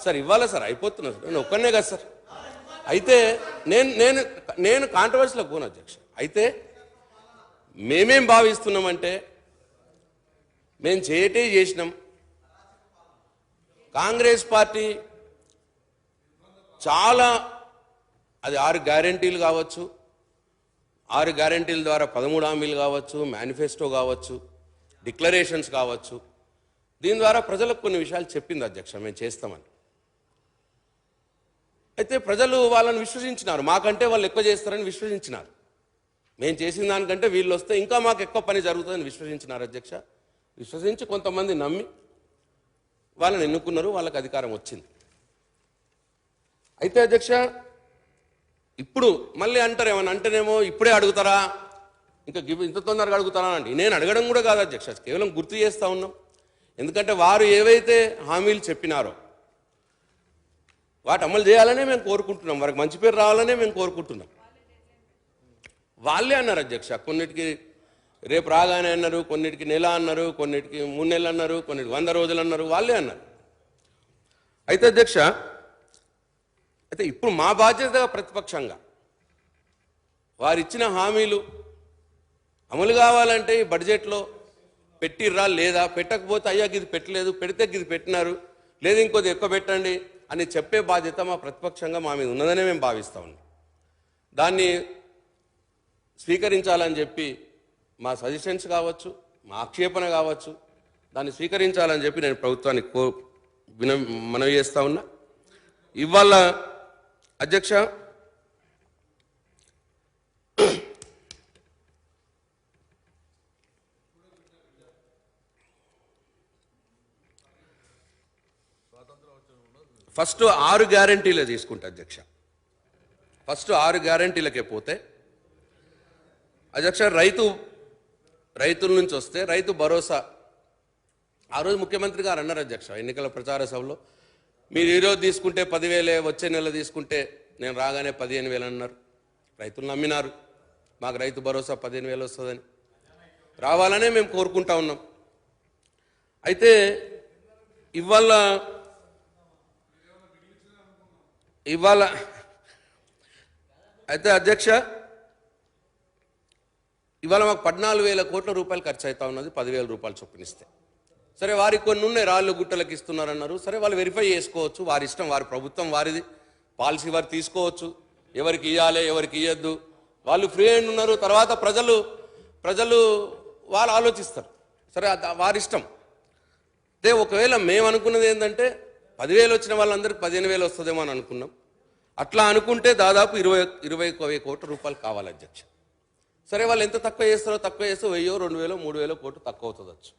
సార్. ఇవ్వాలా సార్, అయిపోతున్నా సార్, నేను ఒక్కనే కదా సార్. అయితే నేను కాంట్రవర్సీలో పోను అధ్యక్ష. అయితే మేమేం భావిస్తున్నామంటే, మేము చేసినాం. కాంగ్రెస్ పార్టీ చాలా, అది 6 గ్యారంటీలు కావచ్చు, 6 గ్యారంటీల ద్వారా 13 హామీలు కావచ్చు, మేనిఫెస్టో కావచ్చు, డిక్లరేషన్స్ కావచ్చు, దీని ద్వారా ప్రజలకు కొన్ని విషయాలు చెప్పింది అధ్యక్ష, మేము చేస్తామని. అయితే ప్రజలు వాళ్ళని విశ్వసించినారు, మాకంటే వాళ్ళు ఎక్కువ చేస్తారని విశ్వసించినారు. మేము చేసిన దానికంటే వీళ్ళు వస్తే ఇంకా మాకు ఎక్కువ పని జరుగుతుందని విశ్వసించినారు అధ్యక్ష. విశ్వసించి కొంతమంది నమ్మి వాళ్ళని ఎన్నుకున్నారు, వాళ్ళకి అధికారం వచ్చింది. అయితే అధ్యక్ష, ఇప్పుడు మళ్ళీ అంటారు, ఏమన్నా అంటేనేమో ఇప్పుడే అడుగుతారా, ఇంకా ఇంత తొందరగా అడుగుతారా అండి. నేను అడగడం కూడా కాదు అధ్యక్ష, కేవలం గుర్తు చేస్తూ ఉన్నాం. ఎందుకంటే వారు ఏవైతే హామీలు చెప్పినారో వాటి అమలు చేయాలనే మేము కోరుకుంటున్నాం, వారికి మంచి పేరు రావాలనే మేము కోరుకుంటున్నాం. వాళ్ళే అన్నారు అధ్యక్ష, కొన్నిటికి రేపు రాగానే అన్నారు, కొన్నిటికి నెల అన్నారు, కొన్నిటికి 3 నెలలు అన్నారు, కొన్నిటికి 100 రోజులు అన్నారు, వాళ్ళే అన్నారు. అయితే అధ్యక్ష, అయితే ఇప్పుడు మా బాధ్యతగా ప్రతిపక్షంగా వారిచ్చిన హామీలు అమలు కావాలంటే ఈ బడ్జెట్లో పెట్టిర్రా లేదా, పెట్టకపోతే అయ్యా ఇది పెట్టలేదు, పెడితే ఇది పెట్టినారు, లేదు ఇంకొద్ది ఎక్కువ పెట్టండి అని చెప్పే బాధ్యత మా ప్రతిపక్షంగా మా మీద ఉన్నదనే మేము భావిస్తూ ఉన్నాం. దాన్ని స్వీకరించాలని చెప్పి మా సజెషన్స్ కావచ్చు, మా ఆక్షేపణ కావచ్చు, దాన్ని స్వీకరించాలని చెప్పి నేను ప్రభుత్వానికి మనవి చేస్తూ ఉన్నా. ఇవాళ అధ్యక్ష, ఫస్ట్ 6 గ్యారంటీలే తీసుకుంటా అధ్యక్ష. ఫస్ట్ 6 గ్యారంటీలకే పోతే అధ్యక్ష, రైతుల నుంచి వస్తే రైతు భరోసా. ఆ రోజు ముఖ్యమంత్రి గారు అన్నారు అధ్యక్ష ఎన్నికల ప్రచార సభలో, మీరు ఈరోజు తీసుకుంటే 10,000, వచ్చే నెల తీసుకుంటే నేను రాగానే 15,000 అన్నారు. రైతులు నమ్మినారు, మాకు రైతు భరోసా 15,000 వస్తుందని. రావాలనే మేము కోరుకుంటా ఉన్నాం. అయితే ఇవాళ అయితే అధ్యక్ష, ఇవాళ మాకు 14,000 కోట్ల రూపాయలు ఖర్చు అవుతా ఉన్నది 10,000 రూపాయలు చొప్పునిస్తే. సరే, వారికి కొన్ని ఉన్నాయి, రాళ్ళు గుట్టలకు ఇస్తున్నారన్నారు. సరే, వాళ్ళు వెరిఫై చేసుకోవచ్చు, వారి ఇష్టం, వారి ప్రభుత్వం వారిది, పాలసీ వారు తీసుకోవచ్చు, ఎవరికి ఇవ్వాలి ఎవరికి ఇవ్వద్దు, వాళ్ళు ఫ్రీ హ్యాండ్ ఉన్నారు. తర్వాత ప్రజలు వాళ్ళు ఆలోచిస్తారు, సరే వారిష్టం. అదే ఒకవేళ మేము అనుకున్నది ఏంటంటే 10,000 వచ్చిన వాళ్ళందరికీ 15,000 వస్తుందేమో అని అనుకున్నాం. అట్లా అనుకుంటే దాదాపు 21 కోట్ల రూపాయలు కావాలి అధ్యక్ష. సరే, వాళ్ళు ఎంత తక్కువ చేస్తారో, తక్కువ చేస్తే 1,000, 2,000, 3,000 కోట్లు తక్కువ అవుతుందచ్చు.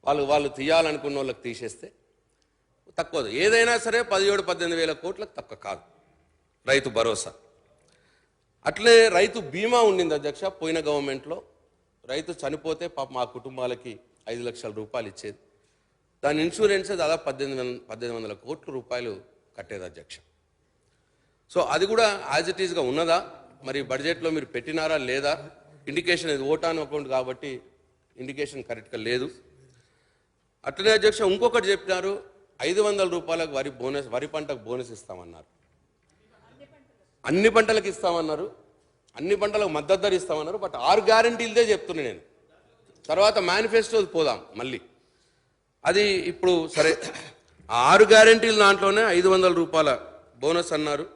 వాళ్ళు తీయాలనుకున్న వాళ్ళకి తీసేస్తే తక్కువ. ఏదైనా సరే 17-18,000 కోట్లకు తక్కువ కాదు రైతు భరోసా. అట్లే రైతు బీమా ఉండింది అధ్యక్ష. పోయిన గవర్నమెంట్లో రైతు చనిపోతే పాప మా కుటుంబాలకి 5 లక్షల రూపాయలు ఇచ్చేది. దాని ఇన్సూరెన్సే దాదాపు 1,800 కోట్ల రూపాయలు కట్టేది అధ్యక్ష. సో అది కూడా యాజ్ ఇట్ ఈస్గా ఉన్నదా, మరి బడ్జెట్లో మీరు పెట్టినారా లేదా, ఇండికేషన్ ఇది ఓట్ ఆన్ అకౌంట్ కాబట్టి ఇండికేషన్ కరెక్ట్గా లేదు. అట్లనే అధ్యక్ష, ఇంకొకటి చెప్పినారు, 500 రూపాయలకు వరి పంటకు బోనస్ ఇస్తామన్నారు. అన్ని పంటలకు ఇస్తామన్నారు, అన్ని పంటలకు మద్దతు ధర ఇస్తామన్నారు. బట్ 6 గ్యారంటీలదే చెప్తున్నా నేను. తర్వాత మేనిఫెస్టో పోదాం మళ్ళీ. అది ఇప్పుడు సరే, ఆ 6 గ్యారంటీల దాంట్లోనే 500 రూపాయల బోనస్ అన్నారు.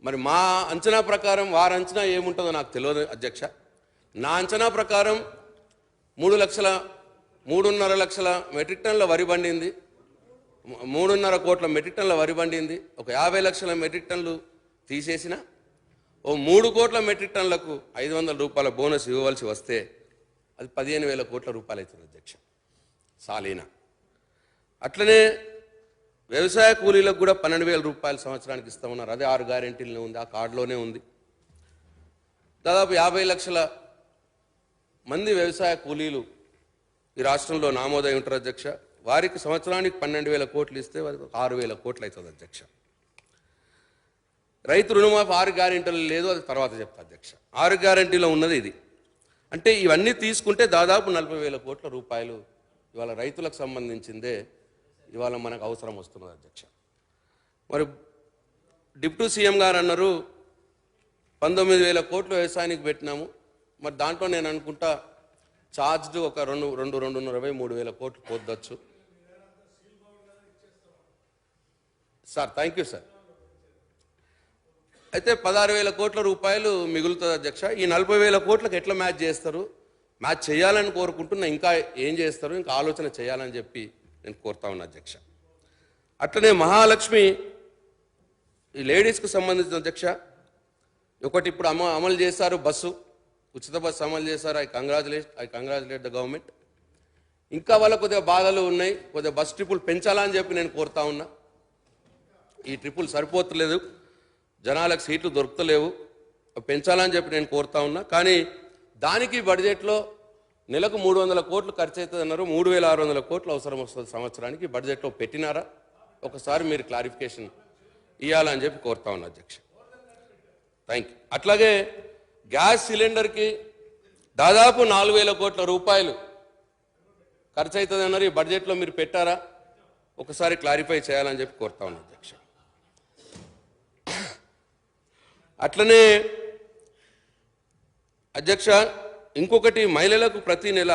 మరి మా అంచనా ప్రకారం వారి అంచనా ఏముంటుందో నాకు తెలియదు అధ్యక్ష. నా అంచనా ప్రకారం 3.5 లక్షల మెట్రిక్ టన్నుల వరి పండింది, 3.5 కోట్ల మెట్రిక్ టన్నుల వరి పండింది. ఒక 50 లక్షల మెట్రిక్ టన్నులు తీసేసిన ఓ 3 కోట్ల మెట్రిక్ టన్నులకు 500 రూపాయల బోనస్ ఇవ్వవలసి వస్తే అది 15,000 కోట్ల రూపాయలు అవుతుంది అధ్యక్ష సాలీనా. అట్లనే వ్యవసాయ కూలీలకు కూడా 12,000 రూపాయలు సంవత్సరానికి ఇస్తామన్నారు. అదే 6 గ్యారెంటీలనే ఉంది, ఆ కార్డులోనే ఉంది. దాదాపు 50 లక్షల మంది వ్యవసాయ కూలీలు ఈ రాష్ట్రంలో నామోదై ఉంటారు అధ్యక్ష. వారికి సంవత్సరానికి 12,000 కోట్లు ఇస్తే వారికి 6,000 కోట్లు అవుతుంది అధ్యక్ష. రైతు రుణమాఫీ 6 గ్యారెంటీలు లేదు, అది తర్వాత చెప్తా అధ్యక్ష. 6 గ్యారెంటీలో ఉన్నది ఇది. అంటే ఇవన్నీ తీసుకుంటే దాదాపు 40,000 కోట్ల రూపాయలు ఇవాళ రైతులకు సంబంధించిందే ఇవాళ మనకు అవసరం వస్తున్నది అధ్యక్ష. మరి డిప్యూటీ సీఎం గారు అన్నారు 19,000 కోట్లు వ్యవసాయానికి పెట్టినాము. మరి దాంట్లో నేను అనుకుంటా ఛార్జ్డ్ ఒక 2,223,000 కోట్లు పోద్దచ్చు సార్. Thank you sir. అయితే 16,000 కోట్ల రూపాయలు మిగులుతుంది అధ్యక్ష. ఈ 40,000 కోట్లకు ఎట్లా మ్యాచ్ చేస్తారు? మ్యాచ్ చేయాలని కోరుకుంటున్నా, ఇంకా ఏం చేస్తారు, ఇంకా ఆలోచన చేయాలని చెప్పి నేను కోరుతా ఉన్నా అధ్యక్ష. అట్లనే మహాలక్ష్మి ఈ లేడీస్కు సంబంధించిన అధ్యక్ష ఒకటి ఇప్పుడు అమలు చేశారు, బస్సు ఉచిత బస్సు అమలు చేశారు. I congratulate the government. ఇంకా వాళ్ళ కొద్దిగా బాధలు ఉన్నాయి, కొద్దిగా బస్ ట్రిప్పులు పెంచాలని చెప్పి నేను కోరుతా ఉన్నా. ఈ ట్రిప్పులు సరిపోతలేదు, జనాలకు సీట్లు దొరుకుతలేవు, పెంచాలని చెప్పి నేను కోరుతా ఉన్నా. కానీ దానికి బడ్జెట్లో నెలకు 300 కోట్లు ఖర్చు అవుతుంది అన్నారు. 3,600 కోట్లు అవసరం వస్తుంది సంవత్సరానికి. బడ్జెట్లో పెట్టినారా? ఒకసారి మీరు క్లారిఫికేషన్ ఇవ్వాలని చెప్పి కోరుతా ఉన్నా అధ్యక్ష. Thank you. అట్లాగే గ్యాస్ సిలిండర్కి దాదాపు 4,000 కోట్ల రూపాయలు ఖర్చు అవుతుంది అన్నారు. ఈ బడ్జెట్లో మీరు పెట్టారా? ఒకసారి క్లారిఫై చేయాలని చెప్పి కోరుతా ఉన్నా అధ్యక్ష. అట్లనే అధ్యక్ష ఇంకొకటి, మహిళలకు ప్రతి నెల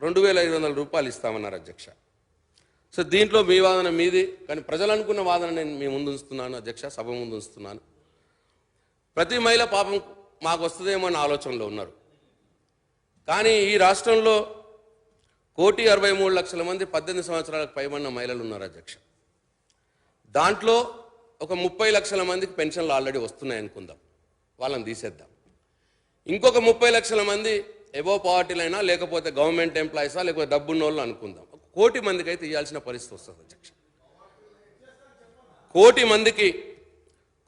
2,500 రూపాయలు ఇస్తామన్నారు అధ్యక్ష. సో దీంట్లో మీ వాదన మీది, కానీ ప్రజలు అనుకున్న వాదన నేను మీ ముందు ఉంచుతున్నాను అధ్యక్ష, సభ ముందు ఉంచుతున్నాను. ప్రతి మహిళ పాపం మాకు వస్తుందేమో అన్న ఆలోచనలో ఉన్నారు. కానీ ఈ రాష్ట్రంలో 1,63,00,000 మంది 18 సంవత్సరాలకు పైబడిన మహిళలు ఉన్నారు అధ్యక్ష. దాంట్లో ఒక 30 లక్షల మందికి పెన్షన్లు ఆల్రెడీ వస్తున్నాయి అనుకుందాం, వాళ్ళని తీసేద్దాం. ఇంకొక 30 లక్షల మంది ఎబో పావర్టీలైనా లేకపోతే గవర్నమెంట్ ఎంప్లాయీసా లేకపోతే డబ్బున్న వాళ్ళు అనుకుందాం. 1 కోటి మందికి అయితే ఇవ్వాల్సిన పరిస్థితి వస్తుంది అధ్యక్ష. 1 కోటి మందికి, 1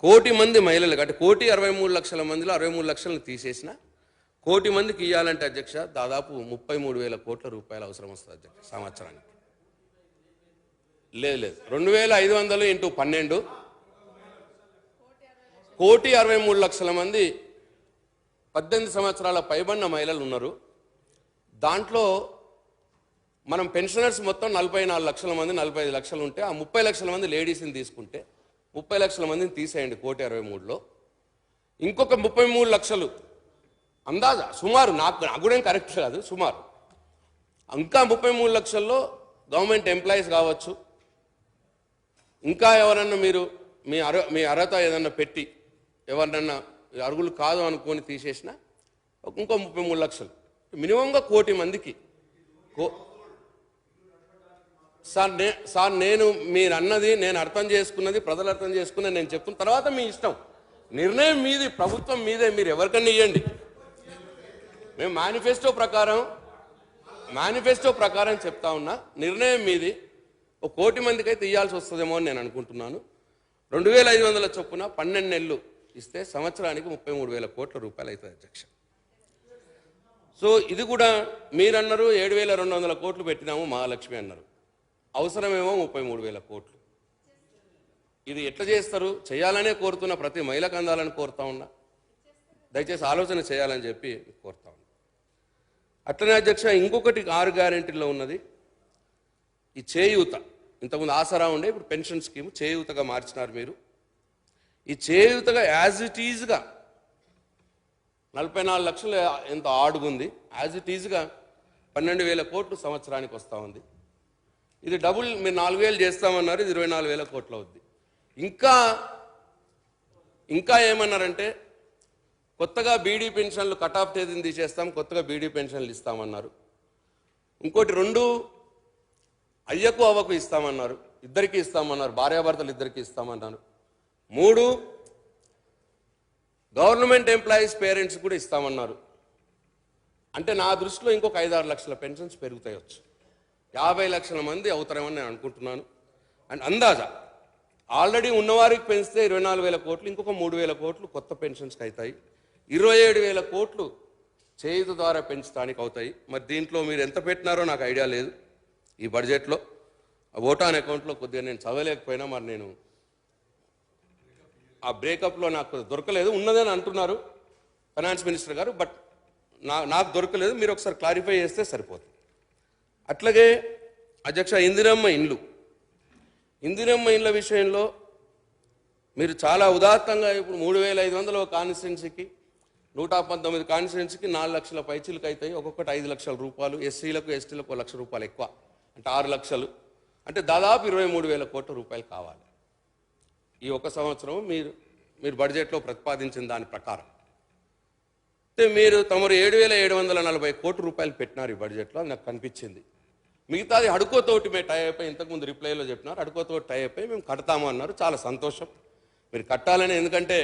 కోటి మంది మహిళలకు అంటే 1,63,00,000 మందిలో 63 లక్షలను తీసేసిన 1 కోటి మందికి ఇవ్వాలంటే అధ్యక్ష దాదాపు 33,000 కోట్ల రూపాయలు అవసరం వస్తుంది అధ్యక్ష సంవత్సరానికి. లేదు 2,500 ఇంటూ 12 1,63,00,000 మంది 18 సంవత్సరాల పైబడిన మహిళలు ఉన్నారు. దాంట్లో మనం పెన్షనర్స్ మొత్తం 44 లక్షల మంది, 45 లక్షలు ఉంటే ఆ 30 లక్షల మంది లేడీస్ని తీసుకుంటే 30 లక్షల మందిని తీసేయండి 1,63,00,000లో. ఇంకొక 33 లక్షలు అందాజా సుమారు, నాకు కూడా ఏం కరెక్ట్ కాదు, సుమారు ఇంకా 33 లక్షల్లో గవర్నమెంట్ ఎంప్లాయీస్ కావచ్చు, ఇంకా ఎవరన్నా మీరు మీ అర్హత ఏదన్నా పెట్టి ఎవరినన్నా అరుగులు కాదు అనుకొని తీసేసిన ఇంకో 33 లక్షలు, మినిమంగా 1 కోటి మందికి. సార్ నేను మీరు అన్నది నేను అర్థం చేసుకున్నది, ప్రజలు అర్థం చేసుకున్నది నేను చెప్తున్న తర్వాత మీ ఇష్టం, నిర్ణయం మీది, ప్రభుత్వం మీదే, మీరు ఎవరికన్నా ఇవ్వండి. మేము మేనిఫెస్టో ప్రకారం చెప్తా ఉన్నా, నిర్ణయం మీది. 1 కోటి మందికి అయితే ఇవ్వాల్సి వస్తుందేమో అని నేను అనుకుంటున్నాను. 2,500 చొప్పున 12 నెలలు ఇస్తే సంవత్సరానికి 33,000 కోట్ల రూపాయలు అవుతుంది అధ్యక్ష. సో ఇది కూడా మీరు అన్నారు 7,200 కోట్లు పెట్టినాము మహాలక్ష్మి అన్నారు, అవసరమేమో 33,000 కోట్లు. ఇది ఎట్లా చేస్తారు? చేయాలనే కోరుతున్న ప్రతి మహిళకు అందాలని కోరుతా ఉన్నా, దయచేసి ఆలోచన చేయాలని చెప్పి కోరుతా ఉన్నా. అట్లనే అధ్యక్ష ఇంకొకటి 6 గ్యారెంటీల్లో ఉన్నది ఈ చేయూత. ఇంతకుముందు ఆసరా ఉండే, ఇప్పుడు పెన్షన్ స్కీమ్ చేయూతగా మార్చినారు మీరు. ఈ చేయూతగా యాజ్ ఇట్ ఈజ్గా 44 లక్షలు ఎంత ఆడుగుంది, యాజ్ ఇట్ ఈజ్గా 12,000 కోట్లు సంవత్సరానికి వస్తూ ఉంది. ఇది డబుల్, మీరు 4,000 చేస్తామన్నారు, ఇది 24,000 కోట్లు అవుద్ది. ఇంకా ఏమన్నారంటే కొత్తగా బీడీ పెన్షన్లు కట్ ఆఫ్ తేదీని తీసేస్తాం, కొత్తగా బీడీ పెన్షన్లు ఇస్తామన్నారు. ఇంకోటి 2 అయ్యకు అవ్వకు ఇస్తామన్నారు, ఇద్దరికి ఇస్తామన్నారు, భార్యాభర్తలు ఇద్దరికి ఇస్తామన్నారు. 3 గవర్నమెంట్ ఎంప్లాయీస్ పేరెంట్స్ కూడా ఇస్తామన్నారు. అంటే నా దృష్టిలో ఇంకొక 5-6 లక్షల పెన్షన్స్ పెరుగుతాయొచ్చు, 50 లక్షల మంది అవుతారేమని నేను అనుకుంటున్నాను. అండ్ అందాజా ఆల్రెడీ ఉన్నవారికి పెంచితే 24,000 కోట్లు, ఇంకొక 3,000 కోట్లు కొత్త పెన్షన్స్కి అవుతాయి, 27,000 కోట్లు చేయుత ద్వారా పెంచడానికి అవుతాయి. మరి దీంట్లో మీరు ఎంత పెట్టినారో నాకు ఐడియా లేదు. ఈ బడ్జెట్లో ఓటాన్ అకౌంట్లో కొద్దిగా నేను చదవలేకపోయినా, మరి నేను ఆ బ్రేకప్లో నాకు దొరకలేదు, ఉన్నదని అంటున్నారు ఫైనాన్స్ మినిస్టర్ గారు, బట్ నాకు దొరకలేదు. మీరు ఒకసారి క్లారిఫై చేస్తే సరిపోతుంది. అట్లాగే అధ్యక్ష, ఇందిరమ్మ ఇండ్ల విషయంలో మీరు చాలా ఉదాత్తంగా ఇప్పుడు 3,500 కాన్స్టిట్యున్సీకి 119 కాన్స్టిట్యున్సీకి 4 లక్షల పైచీలకు అవుతాయి, ఒక్కొక్కటి 5 లక్షల రూపాయలు, ఎస్సీలకు ఎస్టీలకు 1 లక్ష రూపాయలు ఎక్కువ, అంటే 6 లక్షలు, అంటే దాదాపు 23,000 కోట్ల రూపాయలు కావాలి ఈ ఒక సంవత్సరం మీరు బడ్జెట్లో ప్రతిపాదించిన దాని ప్రకారం. అంటే మీరు తమరు 7,740 కోట్ల రూపాయలు పెట్టినారు ఈ బడ్జెట్లో, అది నాకు కనిపించింది. మిగతాది హడ్కోతోటి మేము టై అయిపోయి, ఇంతకుముందు రిప్లైలో చెప్పినారు, హడ్కోతోటి టై అయిపోయి మేము కడతాము అన్నారు. చాలా సంతోషం, మీరు కట్టాలని. ఎందుకంటే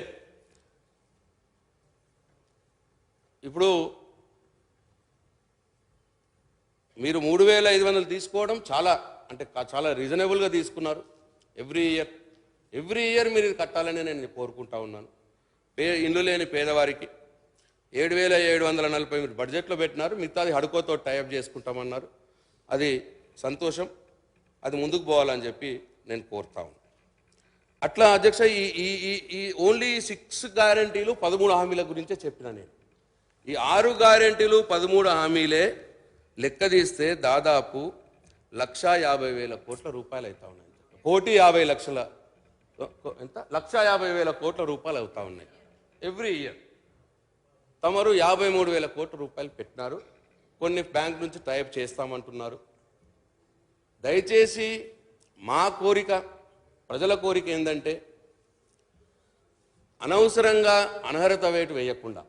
ఇప్పుడు మీరు 3,500 తీసుకోవడం చాలా రీజనబుల్గా తీసుకున్నారు. ఎవ్రీ ఇయర్ మీరు ఇది కట్టాలని నేను కోరుకుంటా ఉన్నాను. ఇల్లు లేని పేదవారికి 7,740 మీరు బడ్జెట్లో పెట్టినారు, మిగతాది హడ్కోతో టైఅప్ చేసుకుంటామన్నారు. అది సంతోషం, అది ముందుకు పోవాలని చెప్పి నేను కోరుతా ఉన్నాను. అట్లా అధ్యక్ష, ఈ ఓన్లీ 6 గ్యారంటీలు 13 హామీల గురించే చెప్పిన నేను. ఈ 6 గ్యారంటీలు 13 హామీలే లెక్క తీస్తే దాదాపు 1,50,000 కోట్ల రూపాయలు అవుతా ఉన్నాయి. 1,50,00,000 ఎంత 1,50,000 కోట్ల రూపాయలు అవుతా ఉన్నాయి ఎవ్రీ ఇయర్. తమరు 53,000 కోట్ల రూపాయలు పెట్టినారు, కొన్ని బ్యాంక్ నుంచి టైప్ చేస్తామంటున్నారు. దయచేసి మా కోరిక, ప్రజల కోరిక ఏంటంటే అనవసరంగా అనర్హత వేటు వేయకుండా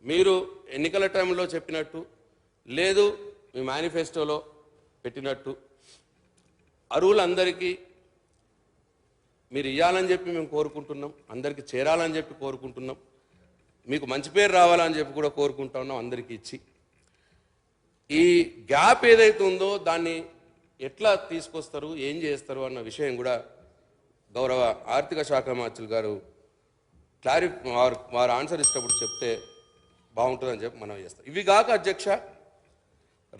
మీరు ఎన్నికల టైంలో చెప్పినట్టు, లేదు మీ మేనిఫెస్టోలో పెట్టినట్టు అర్హులందరికీ మీరు ఇవ్వాలని చెప్పి మేము కోరుకుంటున్నాం, అందరికీ చేరాలని చెప్పి కోరుకుంటున్నాం, మీకు మంచి పేరు రావాలని చెప్పి కూడా కోరుకుంటా ఉన్నాం. అందరికీ ఇచ్చి ఈ గ్యాప్ ఏదైతే ఉందో దాన్ని ఎట్లా తీసుకొస్తారు, ఏం చేస్తారు అన్న విషయం కూడా గౌరవ ఆర్థిక శాఖ మంత్రులు గారు వారు ఆన్సర్ ఇచ్చినప్పుడు చెప్తే బాగుంటుందని చెప్పి మనం చేస్తాం. ఇవి కాక అధ్యక్ష,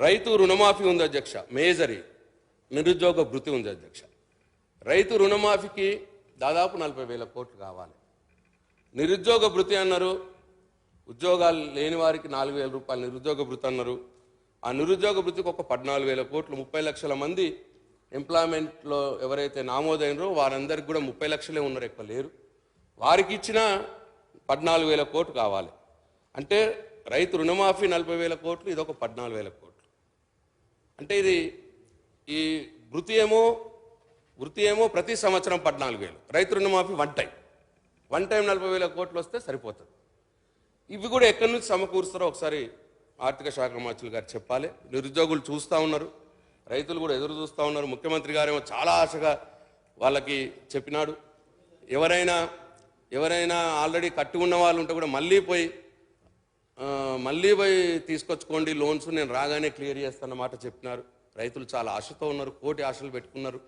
రైతు రుణమాఫీ ఉంది అధ్యక్ష, మేజరీ నిరుద్యోగ భృతి ఉంది అధ్యక్ష. రైతు రుణమాఫీకి దాదాపు 40,000 కోట్లు కావాలి. నిరుద్యోగ భృతి అన్నారు, ఉద్యోగాలు లేని వారికి 4,000 రూపాయలు నిరుద్యోగ భృతి అన్నారు. ఆ నిరుద్యోగ భృతికి ఒక 14,000 కోట్లు, 30 లక్షల మంది ఎంప్లాయ్మెంట్లో ఎవరైతే నామోదైనరో వారందరికీ కూడా 30 లక్షలే ఉన్నారు, ఎక్కువ లేరు. వారికి ఇచ్చిన 14,000 కోట్లు కావాలి. అంటే రైతు రుణమాఫీ 40,000 కోట్లు, ఇది ఒక 14,000 కోట్లు. అంటే ఇది ఈ వృత్తి ఏమో ప్రతి సంవత్సరం 14,000, రైతు రుణమాఫీ వన్ టైం 40,000 కోట్లు వస్తే సరిపోతుంది. ఇవి కూడా ఎక్కడి నుంచి సమకూరుస్తారో ఒకసారి ఆర్థిక శాఖ మంత్రులు గారు చెప్పాలి. నిరుద్యోగులు చూస్తూ ఉన్నారు, రైతులు కూడా ఎదురు చూస్తూ ఉన్నారు. ముఖ్యమంత్రి గారేమో చాలా ఆశగా వాళ్ళకి చెప్పినాడు, ఎవరైనా ఆల్రెడీ కట్టి ఉన్న వాళ్ళు ఉంటే కూడా మళ్ళీ పోయి తీసుకొచ్చుకోండి లోన్స్, నేను రాగానే క్లియర్ చేస్తానన్నమాట చెప్పినారు. రైతులు చాలా ఆశతో ఉన్నారు, కోటి ఆశలు పెట్టుకున్నారు.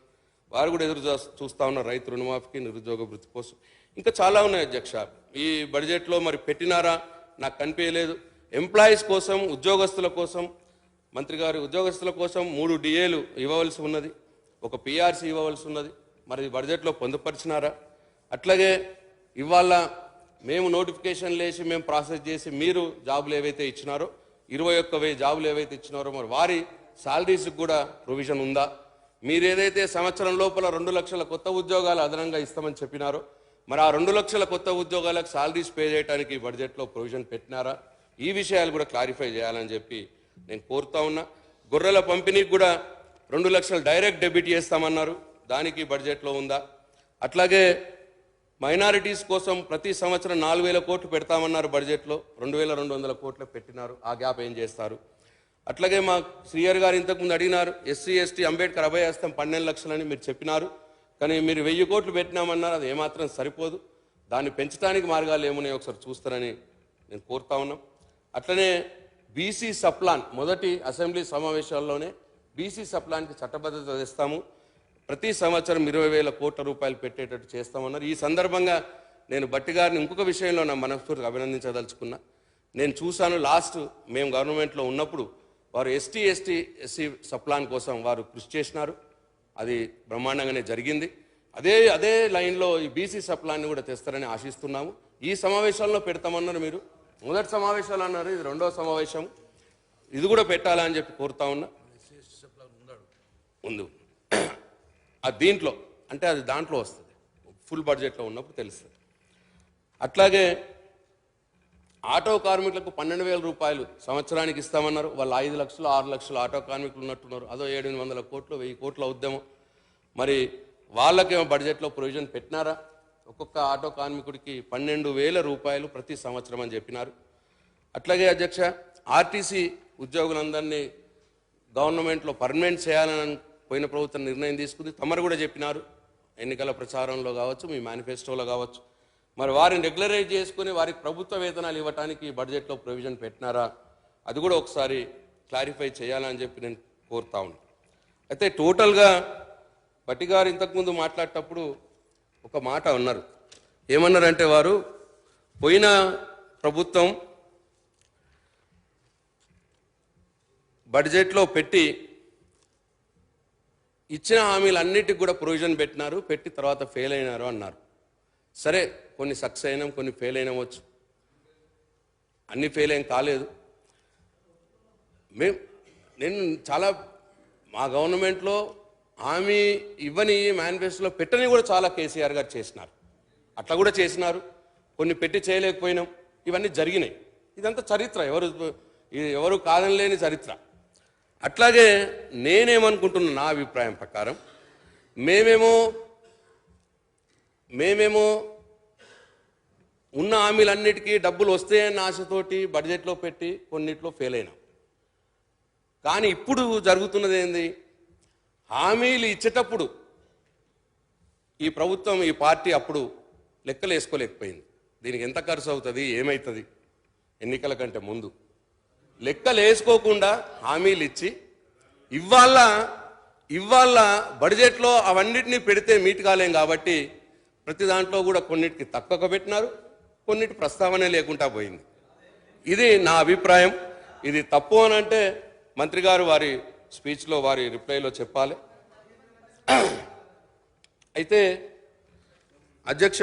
వారు కూడా ఎదురు చూస్తూ ఉన్నారు రైతు రుణమాఫీకి, నిరుద్యోగ వృత్తి కోసం. ఇంకా చాలా ఉన్నాయి అధ్యక్ష. ఈ బడ్జెట్లో మరి పెట్టినారా నాకు కనిపించలేదు. ఎంప్లాయీస్ కోసం, ఉద్యోగస్తుల కోసం మంత్రి గారు ఉద్యోగస్తుల కోసం 3 డిఏలు ఇవ్వవలసి ఉన్నది, ఒక పిఆర్సీ ఇవ్వవలసి ఉన్నది. మరి బడ్జెట్లో పొందుపరిచినారా? అట్లాగే ఇవాళ మేము నోటిఫికేషన్ వేసి మేము ప్రాసెస్ చేసి మీరు జాబులు ఏవైతే ఇచ్చినారో 21,000 జాబులు ఏవైతే ఇచ్చినారో మరి వారి శాలరీస్కి కూడా ప్రొవిజన్ ఉందా? మీరు ఏదైతే సంవత్సరం లోపల 2 లక్షల కొత్త ఉద్యోగాలు అదనంగా ఇస్తామని చెప్పినారో మరి ఆ 2 లక్షల కొత్త ఉద్యోగాలకు సాలరీస్ పే చేయడానికి ఈ బడ్జెట్లో ప్రొవిజన్ పెట్టినారా? ఈ విషయాలు కూడా క్లారిఫై చేయాలని చెప్పి నేను కోరుతా ఉన్నా. గొర్రెల పంపిణీకి కూడా 2 లక్షలు డైరెక్ట్ డెబిట్ చేస్తామన్నారు, దానికి బడ్జెట్లో ఉందా? అట్లాగే మైనారిటీస్ కోసం ప్రతి సంవత్సరం 4,000 కోట్లు పెడతామన్నారు, బడ్జెట్లో 2,200 కోట్లు పెట్టినారు, ఆ గ్యాప్ ఏం చేస్తారు? అట్లాగే మా శ్రీయర్ గారు ఇంతకుముందు అడిగినారు, ఎస్సీ ఎస్టీ అంబేద్కర్ అభయహస్తం 12 లక్షలని మీరు చెప్పినారు, కానీ మీరు 1000 కోట్లు పెట్టినామన్నారు, అది ఏమాత్రం సరిపోదు, దాన్ని పెంచడానికి మార్గాలు ఏమున్నాయో ఒకసారి చూస్తారని నేను కోరుతా ఉన్నాం. అట్లనే బీసీ సప్లాన్ మొదటి అసెంబ్లీ సమావేశాల్లోనే బీసీ సప్లాన్కి చట్టబద్ధత తెస్తాము, ప్రతి సంవత్సరం 20,000 కోట్ల రూపాయలు పెట్టేటట్టు చేస్తామన్నారు. ఈ సందర్భంగా నేను బట్టి గారిని ఇంకొక విషయంలో నా మనస్ఫూర్తిగా అభినందించదలుచుకున్నా. నేను చూశాను, లాస్ట్ మేము గవర్నమెంట్లో ఉన్నప్పుడు వారు ఎస్సీ సప్లాన్ కోసం వారు కృషి చేసినారు, అది బ్రహ్మాండంగానే జరిగింది. అదే లైన్లో ఈ బీసీ సప్లాన్ని కూడా తెస్తారని ఆశిస్తున్నాము. ఈ సమావేశాల్లో పెడతామన్నారు, మీరు మొదటి సమావేశాలు అన్నారు, ఇది 2వ సమావేశం, ఇది కూడా పెట్టాలని చెప్పి కోరుతా ఉన్నా. ముందు అది దీంట్లో అంటే అది దాంట్లో వస్తుంది, ఫుల్ బడ్జెట్లో ఉన్నప్పుడు తెలుస్తుంది. అట్లాగే ఆటో కార్మికులకు 12,000 రూపాయలు సంవత్సరానికి ఇస్తామన్నారు, వాళ్ళు 5 లక్షలు 6 లక్షలు ఆటో కార్మికులు ఉన్నట్టున్నారు, అదో 700 కోట్లు 1000 కోట్ల ఉద్యమం. మరి వాళ్ళకేమో బడ్జెట్లో ప్రొవిజన్ పెట్టినారా? ఒక్కొక్క ఆటో కార్మికుడికి 12,000 రూపాయలు ప్రతి సంవత్సరం అని చెప్పినారు. అట్లాగే అధ్యక్ష, ఆర్టీసీ ఉద్యోగులందరినీ గవర్నమెంట్లో పర్మనెంట్ చేయాలని పోయిన ప్రభుత్వం నిర్ణయం తీసుకుంది, తమరు కూడా చెప్పినారు ఎన్నికల ప్రచారంలో కావచ్చు, మీ మేనిఫెస్టోలో కావచ్చు. మరి వారిని రెగ్యులరైజ్ చేసుకుని వారికి ప్రభుత్వ వేతనాలు ఇవ్వడానికి బడ్జెట్లో ప్రొవిజన్ పెట్టినారా? అది కూడా ఒకసారి క్లారిఫై చేయాలని చెప్పి నేను కోరుతా ఉన్నాను. అయితే టోటల్గా బట్టి గారు ఇంతకుముందు మాట్లాడేటప్పుడు ఒక మాట అన్నారు, ఏమన్నారంటే వారు పోయిన ప్రభుత్వం బడ్జెట్లో పెట్టి ఇచ్చిన హామీలన్నిటికి కూడా ప్రొవిజన్ పెట్టినారు, పెట్టి తర్వాత ఫెయిల్ అయినారు అన్నారు. సరే, కొన్ని సక్సెస్ అయినాం, కొన్ని ఫెయిల్ అయినావచ్చు, అన్ని ఫెయిల్ ఏం కాలేదు. నేను చాలా మా గవర్నమెంట్లో హామీ ఇవ్వని మేనిఫెస్టోలో పెట్టని కూడా చాలా కేసీఆర్ గారు చేసినారు, అట్లా కూడా చేసినారు, కొన్ని పెట్టి చేయలేకపోయినాం, ఇవన్నీ జరిగినాయి. ఇదంతా చరిత్ర, ఎవరు కాదనలేని చరిత్ర. అట్లాగే నేనేమనుకుంటున్నా, నా అభిప్రాయం ప్రకారం మేమేమో ఉన్న హామీలన్నిటికీ డబ్బులు వస్తాయన్న ఆశతోటి బడ్జెట్లో పెట్టి కొన్నిట్లో ఫెయిల్ అయినాం. కానీ ఇప్పుడు జరుగుతున్నది ఏంది, హామీలు ఇచ్చేటప్పుడు ఈ ప్రభుత్వం ఈ పార్టీ అప్పుడు లెక్కలు వేసుకోలేకపోయింది, దీనికి ఎంత ఖర్చు అవుతుంది ఏమవుతుంది ఎన్నికల కంటే ముందు లెక్కలు వేసుకోకుండా హామీలు ఇచ్చి ఇవాళ బడ్జెట్లో అవన్నిటినీ పెడితే మీట్ కాలేం కాబట్టి ప్రతి దాంట్లో కూడా కొన్నిటికి తక్కువ పెట్టినారు, కొన్నిటి ప్రస్తావనే లేకుండా పోయింది. ఇది నా అభిప్రాయం. ఇది తప్పు అని అంటే మంత్రి గారు వారి స్పీచ్లో వారి రిప్లైలో చెప్పాలి. అయితే అధ్యక్ష,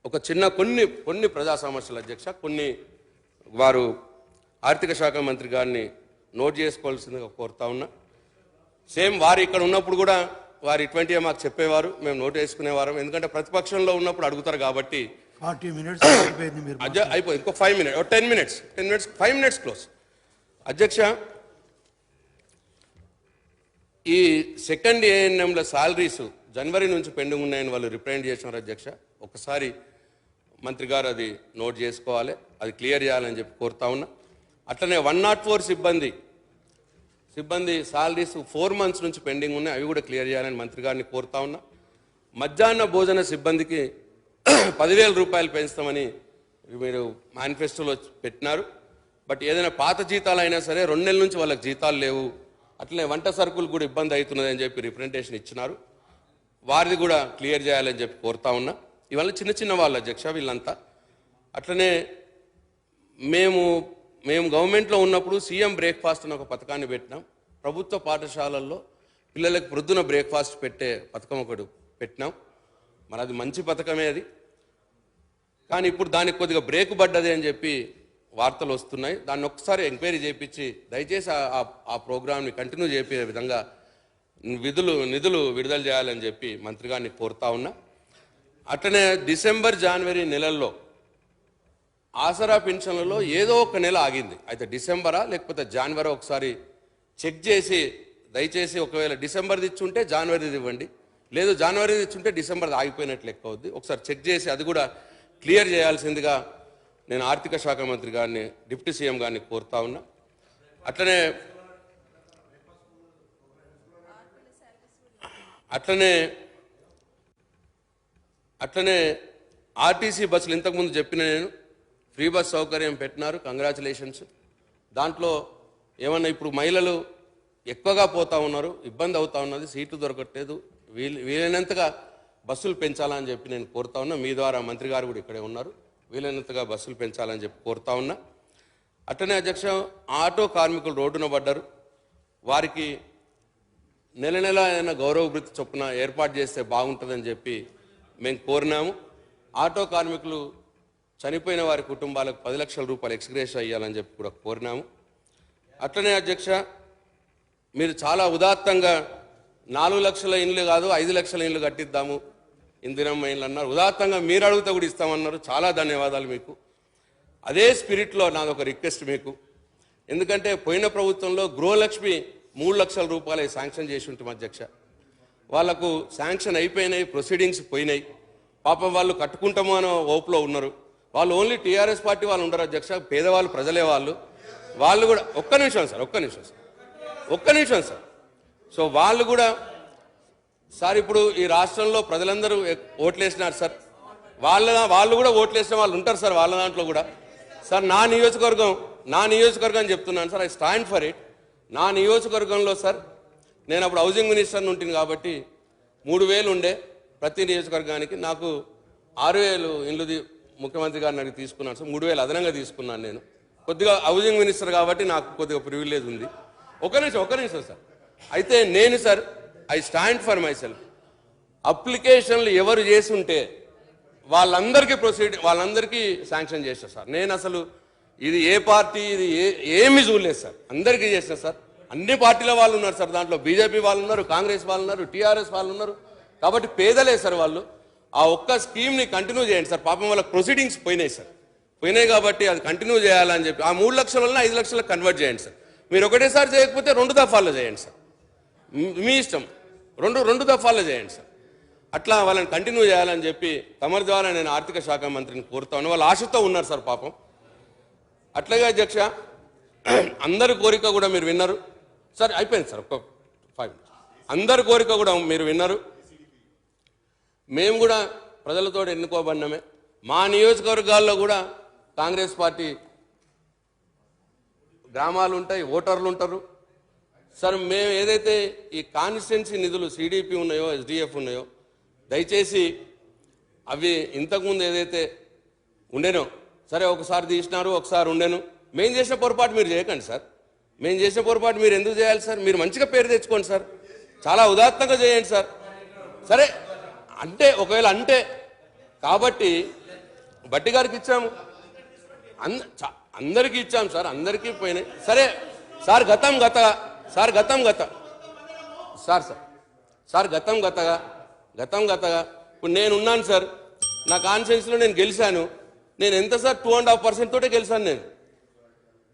ఒక చిన్న కొన్ని ప్రజా సమస్యలు అధ్యక్ష, కొన్ని వారు ఆర్థిక శాఖ మంత్రి గారిని నోట్ చేసుకోవాల్సిందిగా కోరుతా ఉన్నా. సేమ్ వారు ఇక్కడ ఉన్నప్పుడు కూడా వారు ఇటువంటివే మాకు చెప్పేవారు, మేము నోట్ వేసుకునేవారు, ఎందుకంటే ప్రతిపక్షంలో ఉన్నప్పుడు అడుగుతారు కాబట్టి. 40 minutes అయిపోయింది, ఇంకో 5 minutes 10 minutes 5 minutes క్లోజ్. అధ్యక్ష, ఈ సెకండ్ ఏఎన్ఎంల శాలరీస్ జనవరి నుంచి పెండింగ్ ఉన్నాయని వాళ్ళు రిప్రజెంట్ చేసినారు అధ్యక్ష. ఒకసారి మంత్రి గారు అది నోట్ చేసుకోవాలి, అది క్లియర్ చేయాలని చెప్పి కోరుతా ఉన్నా. అట్లనే 104 సిబ్బంది శాలరీస్ 4 months నుంచి పెండింగ్ ఉన్నాయి, అవి కూడా క్లియర్ చేయాలని మంత్రి గారిని కోరుతా ఉన్నా. మధ్యాహ్న భోజన సిబ్బందికి 10,000 రూపాయలు పెంచుతామని మీరు మేనిఫెస్టోలో పెట్టినారు. బట్ ఏదైనా పాత జీతాలు అయినా సరే 2 నెలల నుంచి వాళ్ళకి జీతాలు లేవు, అట్లనే వంట సరుకులు కూడా ఇబ్బంది అవుతున్నది అని చెప్పి రిప్రజెంటేషన్ ఇచ్చినారు, వారిది కూడా క్లియర్ చేయాలని చెప్పి కోరుతా ఉన్నా. ఇవాళ చిన్న వాళ్ళు అధ్యక్ష వీళ్ళంతా. అట్లనే మేము గవర్నమెంట్లో ఉన్నప్పుడు సీఎం బ్రేక్ఫాస్ట్ అని ఒక పథకాన్ని పెట్టినాం, ప్రభుత్వ పాఠశాలల్లో పిల్లలకు ప్రొద్దున బ్రేక్ఫాస్ట్ పెట్టే పథకం ఒకటి పెట్టినాం. మరి అది మంచి పథకమే అది, కానీ ఇప్పుడు దానికి కొద్దిగా బ్రేక్ పడ్డది అని చెప్పి వార్తలు వస్తున్నాయి. దాన్ని ఒక్కసారి ఎంక్వైరీ చేయించి దయచేసి ఆ ప్రోగ్రామ్ని కంటిన్యూ చేసే విధంగా నిధులు విడుదల చేయాలని చెప్పి మంత్రి గారిని కోరుతా ఉన్నా. అట్లనే డిసెంబర్ జనవరి నెలల్లో ఆసరా పింఛన్లలో ఏదో ఒక నెల ఆగింది. అయితే డిసెంబరా లేకపోతే జనవరి ఒకసారి చెక్ చేసి దయచేసి ఒకవేళ డిసెంబర్ది ఇచ్చుంటే జనవరిది ఇవ్వండి, లేదు జనవరిది ఇచ్చుంటే డిసెంబర్ది ఆగిపోయినట్లు లెక్క అవుద్ది. ఒకసారి చెక్ చేసి అది కూడా క్లియర్ చేయాల్సిందిగా నేను ఆర్థిక శాఖ మంత్రి గారిని డిప్యూటీ సీఎం గారిని కోరుతా ఉన్నా. అట్లనే ఆర్టీసీ బస్సులు ఇంతకుముందు చెప్పిన నేను ఫ్రీ బస్ సౌకర్యం పెట్టినారు, కంగ్రాచులేషన్స్. దాంట్లో ఏమన్నా ఇప్పుడు మహిళలు ఎక్కువగా పోతా ఉన్నారు, ఇబ్బంది అవుతా ఉన్నది, సీట్లు దొరకట్లేదు, వీలైనంతగా బస్సులు పెంచాలని చెప్పి నేను కోరుతా ఉన్నా. మీ ద్వారా మంత్రి గారు కూడా ఇక్కడే ఉన్నారు, వీలైనంతగా బస్సులు పెంచాలని చెప్పి కోరుతా ఉన్నా. అట్లనే అధ్యక్ష, ఆటో కార్మికులు రోడ్డున పడ్డారు, వారికి నెల నెల ఏదైనా గౌరవ వృత్తి చొప్పున ఏర్పాటు చేస్తే బాగుంటుందని చెప్పి మేము కోరినాము. ఆటో కార్మికులు చనిపోయిన వారి కుటుంబాలకు 10 లక్షల రూపాయలు ఎక్స్గ్రేషియా ఇవ్వాలని చెప్పి కూడా కోరినాము. అట్లనే అధ్యక్ష, మీరు చాలా ఉదాత్తంగా 4 లక్షల ఇండ్లు కాదు 5 లక్షల ఇండ్లు కట్టిద్దాము ఇందిరమ్మ ఇండ్లు అన్నారు. ఉదాత్తంగా మీరు అడిగితే కూడా ఇస్తామన్నారు, చాలా ధన్యవాదాలు మీకు. అదే స్పిరిట్లో నాదొక రిక్వెస్ట్ మీకు, ఎందుకంటే పోయిన ప్రభుత్వంలో గృహలక్ష్మి 3 లక్షల రూపాయలు శాంక్షన్ చేసి ఉంటాం అధ్యక్ష. వాళ్లకు శాంక్షన్ అయిపోయినాయి, ప్రొసీడింగ్స్ పోయినాయి, పాపం వాళ్ళు కట్టుకుంటాము అనే ఓపులో ఉన్నారు. వాళ్ళు ఓన్లీ టీఆర్ఎస్ పార్టీ వాళ్ళు ఉండరు అధ్యక్ష, పేదవాళ్ళు ప్రజలే వాళ్ళు కూడా ఒక్క నిమిషం సార్. సో వాళ్ళు కూడా సార్ ఇప్పుడు ఈ రాష్ట్రంలో ప్రజలందరూ ఓట్లేసినారు సార్, వాళ్ళు కూడా ఓట్లేసిన వాళ్ళు ఉంటారు సార్ వాళ్ళ దాంట్లో కూడా. సార్ నా నియోజకవర్గం చెప్తున్నాను sir, I stand for it. నా నియోజకవర్గంలో సార్ నేను అప్పుడు హౌసింగ్ మినిస్టర్ని ఉంటుంది కాబట్టి 3,000 ఉండే ప్రతి నియోజకవర్గానికి, నాకు 6,000 ఇండ్లు ముఖ్యమంత్రి గారిని అడిగి తీసుకున్నాను సార్, 3,000 అదనంగా తీసుకున్నాను. నేను కొద్దిగా హౌసింగ్ మినిస్టర్ కాబట్టి నాకు కొద్దిగా ప్రివిలేజ్ ఉంది. ఒక నిమిషం సార్. అయితే నేను sir I stand for my self, అప్లికేషన్లు ఎవరు చేసి ఉంటే వాళ్ళందరికీ శాంక్షన్ చేశారు సార్. నేను అసలు ఇది ఏ పార్టీ ఇది ఏమీ చూడలేదు సార్, అందరికీ చేసిన సార్. అన్ని పార్టీల వాళ్ళు ఉన్నారు సార్, దాంట్లో బీజేపీ వాళ్ళు ఉన్నారు, కాంగ్రెస్ వాళ్ళు ఉన్నారు, టీఆర్ఎస్ వాళ్ళు ఉన్నారు. కాబట్టి పేదలే సార్ వాళ్ళు. ఆ ఒక్క స్కీమ్ని కంటిన్యూ చేయండి సార్, పాపం వాళ్ళకి ప్రొసీడింగ్స్ పోయినాయి కాబట్టి అది కంటిన్యూ చేయాలని చెప్పి ఆ 3 లక్షల వల్ల 5 లక్షలకు కన్వర్ట్ చేయండి సార్. మీరు ఒకటేసారి చేయకపోతే 2 దఫాల్లో చేయండి సార్, మీ ఇష్టం, రెండు దఫాల్లో చేయండి సార్. అట్లా వాళ్ళని కంటిన్యూ చేయాలని చెప్పి తమరి ద్వారా నేను ఆర్థిక శాఖ మంత్రిని కోరుతాను. వాళ్ళు ఆశతో ఉన్నారు సార్ పాపం. అట్లాగే అధ్యక్ష, అందరి కోరిక కూడా మీరు విన్నారు సార్. అయిపోయింది సార్, ఒక్క 5 minutes. అందరి కోరిక కూడా మీరు విన్నారు. మేము కూడా ప్రజలతో ఎన్నుకోబడినమే. మా నియోజకవర్గాల్లో కూడా కాంగ్రెస్ పార్టీ గ్రామాలు ఉంటాయి, ఓటర్లు ఉంటారు సార్. మేము ఏదైతే ఈ కాన్స్టిట్యున్సీ నిధులు సిడిపి ఉన్నాయో, ఎస్డిఎఫ్ ఉన్నాయో, దయచేసి అవి ఇంతకుముందు ఏదైతే ఉండేనో సరే, ఒకసారి తీసినారు, ఒకసారి ఉండేను. మేము చేసిన పొరపాటు మీరు చేయకండి సార్. మేము చేసిన పొరపాటు మీరు ఎందుకు చేయాలి సార్? మీరు మంచిగా పేరు తెచ్చుకోండి సార్, చాలా ఉదాత్తంగా చేయండి సార్. సరే అంటే ఒకవేళ అంటే కాబట్టి బట్టి గారికి ఇచ్చాము, అందరికీ ఇచ్చాం సార్, అందరికీ పోయినాయి. సరే సార్, గతం గతగా ఇప్పుడు నేనున్నాను సార్, నా కాన్స్టిట్యున్సీలో నేను గెలిచాను. నేను ఎంత సార్ 2.5% తోటే గెలిచాను నేను.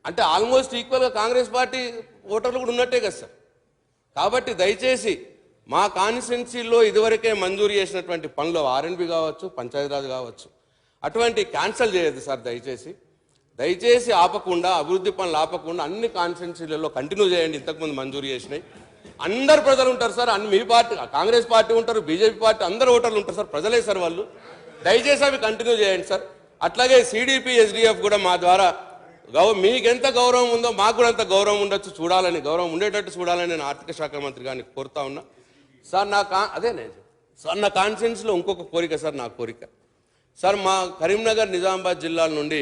అంటే ఆల్మోస్ట్ ఈక్వల్గా కాంగ్రెస్ పార్టీ ఓటర్లు కూడా ఉన్నట్టే కదా సార్. కాబట్టి దయచేసి మా కాన్స్టిట్యున్సీలో ఇదివరకే మంజూరు చేసినటువంటి పనులు ఆర్ఎండ్బి కావచ్చు, పంచాయతీరాజ్ కావచ్చు, అటువంటి క్యాన్సిల్ చేయొద్దు సార్. దయచేసి ఆపకుండా, అభివృద్ధి పనులు ఆపకుండా అన్ని కాన్స్టిట్యున్సీలలో కంటిన్యూ చేయండి. ఇంతకుముందు మంజూరు చేసినాయి. అందరు ప్రజలు ఉంటారు సార్, మీ పార్టీ కాంగ్రెస్ పార్టీ ఉంటారు, బీజేపీ పార్టీ, అందరు ఓటర్లు ఉంటారు సార్, ప్రజలే సార్ వాళ్ళు. దయచేసి అవి కంటిన్యూ చేయండి సార్. అట్లాగే సిడిపి, ఎస్డిఎఫ్ కూడా మా ద్వారా మీకెంత గౌరవం ఉందో మాకు కూడా అంత గౌరవం ఉండొచ్చు, గౌరవం ఉండేటట్టు చూడాలని నేను ఆర్థిక శాఖ మంత్రి గారిని కోరుతా ఉన్నా సార్. నా కాన్స్టిట్యున్సీలో ఇంకొక కోరిక సార్, నా కోరిక సార్, మా కరీంనగర్, నిజామాబాద్ జిల్లాల నుండి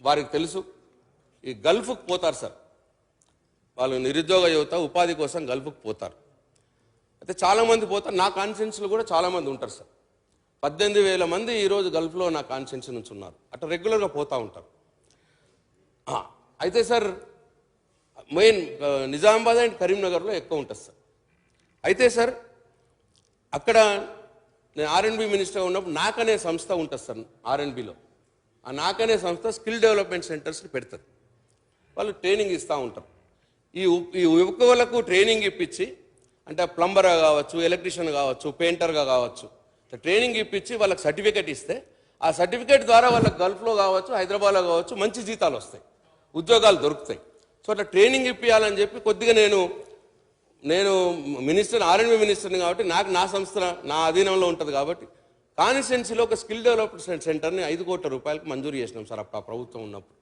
వారికి తెలుసు ఈ గల్ఫ్కు పోతారు సార్. వాళ్ళు నిరుద్యోగ యువత ఉపాధి కోసం గల్ఫ్కు పోతారు. అయితే చాలామంది పోతారు. నా కాన్స్టిట్యున్సీలో కూడా చాలామంది ఉంటారు సార్. 18,000 మంది ఈరోజు గల్ఫ్లో నా కాన్స్టిట్యున్సీ నుంచి ఉన్నారు. అట్లా రెగ్యులర్గా పోతూ ఉంటారు. అయితే సార్ మెయిన్ నిజామాబాద్ అండ్ కరీంనగర్లో ఎక్కువ ఉంటుంది సార్. అయితే సార్ అక్కడ నేను ఆర్ఎండ్బి మినిస్టర్ ఉన్నప్పుడు నాక్ అనే సంస్థ ఉంటుంది సార్. ఆర్ఎండ్బిలో ఆ నాక్ అనే సంస్థ స్కిల్ డెవలప్మెంట్ సెంటర్స్ని పెడుతుంది. వాళ్ళు ట్రైనింగ్ ఇస్తూ ఉంటారు. ఈ యువకులకు ట్రైనింగ్ ఇప్పించి, అంటే ప్లంబర్గా కావచ్చు, ఎలక్ట్రీషియన్ కావచ్చు, పెయింటర్గా కావచ్చు, ట్రైనింగ్ ఇప్పించి వాళ్ళకి సర్టిఫికేట్ ఇస్తే ఆ సర్టిఫికేట్ ద్వారా వాళ్ళకి గల్ఫ్లో కావచ్చు, హైదరాబాద్లో కావచ్చు మంచి జీతాలు వస్తాయి, ఉద్యోగాలు దొరుకుతాయి. సో అట్లా ట్రైనింగ్ ఇప్పించాలని చెప్పి కొద్దిగా నేను మినిస్టర్ ఆర్ఎండ్బి మినిస్టర్ని కాబట్టి నాకు నా సంస్థ నా అధీనంలో ఉంటుంది కాబట్టి కాన్స్టిట్యున్సీలో ఒక స్కిల్ డెవలప్మెంట్ సెంటర్ని 5 కోట్ల రూపాయలకు మంజూరు చేసినాం సార్. అప్పుడు ఆ ప్రభుత్వం ఉన్నప్పుడు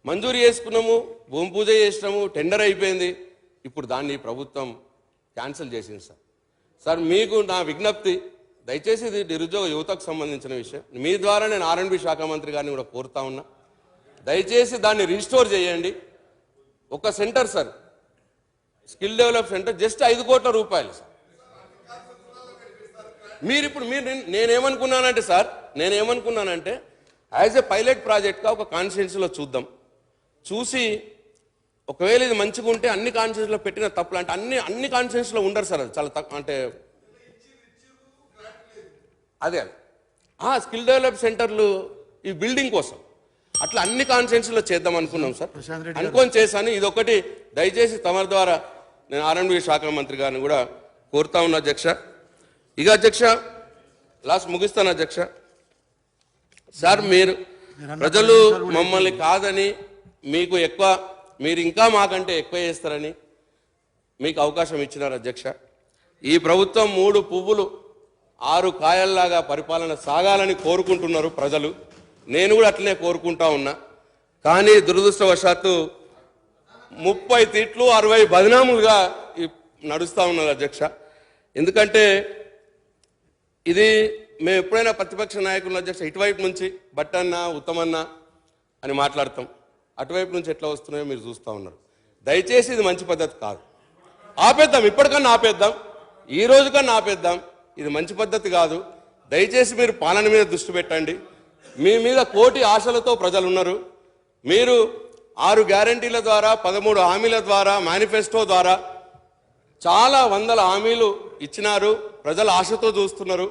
మంజూరు చేసుకున్నాము, భూమి పూజ చేసినాము, టెండర్ అయిపోయింది. ఇప్పుడు దాన్ని ప్రభుత్వం క్యాన్సిల్ చేసింది సార్. సార్ మీకు నా విజ్ఞప్తి, దయచేసి ఇది నిరుద్యోగ యువతకు సంబంధించిన విషయం. మీ ద్వారా నేను ఆర్ఎండ్బి శాఖ మంత్రి గారిని కూడా కోరుతా ఉన్నా, దయచేసి దాన్ని రీస్టోర్ చేయండి. ఒక centre sir, skill develop centre just 5 కోట్ల రూపాయలు సార్. మీరు నేనేమనుకున్నానంటే యాజ్ ఎ పైలట్ ప్రాజెక్ట్గా ఒక కాన్స్టిట్యున్సీలో చూసి ఒకవేళ ఇది మంచిగా ఉంటే అన్ని కాన్స్టిట్యున్సీలో పెట్టిన తప్పులు అంటే అన్ని కాన్స్టిట్యున్సీలో ఉండరు సార్. అది చాలా తక్కువ. అంటే అదే స్కిల్ డెవలప్ సెంటర్లు ఈ బిల్డింగ్ కోసం అట్లా అన్ని కాన్స్టిట్యున్సీలో చేద్దాం అనుకున్నాం సార్. అనుకొని చేశాను. ఇదొకటి దయచేసి తమరి ద్వారా నేను ఆర్ఎండ్బి శాఖ మంత్రి గారిని కూడా కోరుతా ఉన్నా అధ్యక్ష. ఇక అధ్యక్ష లాస్ట్ ముగిస్తాను అధ్యక్ష. సార్ మీరు ప్రజలు మమ్మల్ని కాదని మీరు ఇంకా మాకంటే ఎక్కువ చేస్తారని మీకు అవకాశం ఇచ్చినారు అధ్యక్ష. ఈ ప్రభుత్వం 3 పువ్వులు 6 కాయల్లాగా పరిపాలన సాగాలని కోరుకుంటున్నారు ప్రజలు. నేను కూడా అట్లనే కోరుకుంటా ఉన్నా. కానీ దురదృష్టవశాత్తు 30 తిట్లు 60 బదనాములుగా నడుస్తూ ఉన్నారు అధ్యక్ష. ఎందుకంటే ఇది మేము ఎప్పుడైనా ప్రతిపక్ష నాయకులు అధ్యక్ష ఇటువైపు నుంచి బట్టన్న ఉత్తమన్న అని మాట్లాడతాం, అటువైపు నుంచి ఎట్లా వస్తున్నాయో మీరు చూస్తూ ఉన్నారు. దయచేసి ఇది మంచి పద్ధతి కాదు. ఆపేద్దాం, ఇప్పటికన్నా ఆపేద్దాం, ఈ రోజు కన్నా ఆపేద్దాం. ఇది మంచి పద్ధతి కాదు. దయచేసి మీరు పాలన మీద దృష్టి పెట్టండి. మీ మీద కోటి ఆశలతో ప్రజలు ఉన్నారు. మీరు 6 గ్యారంటీల ద్వారా, 13 హామీల ద్వారా, మేనిఫెస్టో ద్వారా చాలా వందల హామీలు ఇచ్చినారు. ప్రజలు ఆశతో చూస్తున్నారు.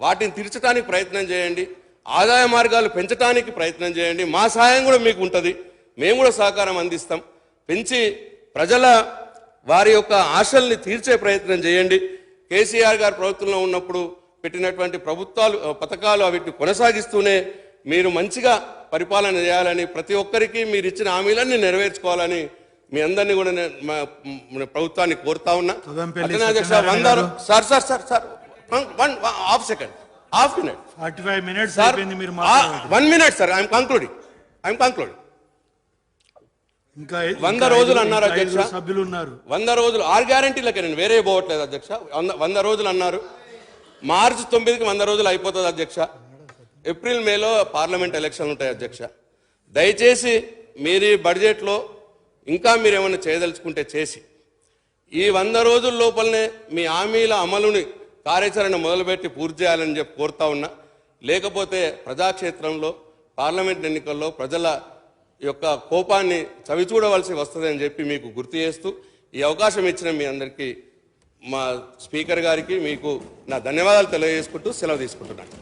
వాటిని తీర్చడానికి ప్రయత్నం చేయండి. ఆదాయ మార్గాలు పెంచడానికి ప్రయత్నం చేయండి. మా సహాయం కూడా మీకు ఉంటుంది. మేము కూడా సహకారం అందిస్తాం. పెంచి ప్రజల వారి యొక్క ఆశల్ని తీర్చే ప్రయత్నం చేయండి. కేసీఆర్ గారు ప్రభుత్వంలో ఉన్నప్పుడు పెట్టినటువంటి పథకాలు వీటిని కొనసాగిస్తూనే మీరు మంచిగా పరిపాలన చేయాలని, ప్రతి ఒక్కరికి మీరు ఇచ్చిన హామీలన్నీ నెరవేర్చుకోవాలని మీ అందరినీ కూడా ప్రభుత్వాన్ని కోరుతా ఉన్నా. Half minute 1 minute sir. I'm concluding. 100 రోజులు అన్నారు అధ్యక్ష. 100 రోజులు 6 గ్యారంటీలకే, నేను వేరే పోవట్లేదు అధ్యక్ష. 100 రోజులు అన్నారు. మార్చి 9కి 100 రోజులు అయిపోతుంది అధ్యక్ష. ఏప్రిల్ మేలో పార్లమెంట్ ఎలక్షన్లు ఉంటాయి అధ్యక్ష. దయచేసి మీరు బడ్జెట్లో ఇంకా మీరు ఏమైనా చేయదలుచుకుంటే చేసి ఈ 100 రోజుల లోపలనే మీ హామీల అమలుని కార్యాచరణ మొదలుపెట్టి పూర్తి చేయాలని చెప్పి కోరుతా ఉన్నా. లేకపోతే ప్రజాక్షేత్రంలో పార్లమెంట్ ఎన్నికల్లో ప్రజల యొక్క కోపాన్ని చవిచూడవలసి వస్తుందని చెప్పి మీకు గుర్తు చేస్తూ ఈ అవకాశం ఇచ్చిన మీ అందరికీ, మా స్పీకర్ గారికి మీకు నా ధన్యవాదాలు తెలియజేసుకుంటూ సెలవు తీసుకుంటున్నాను.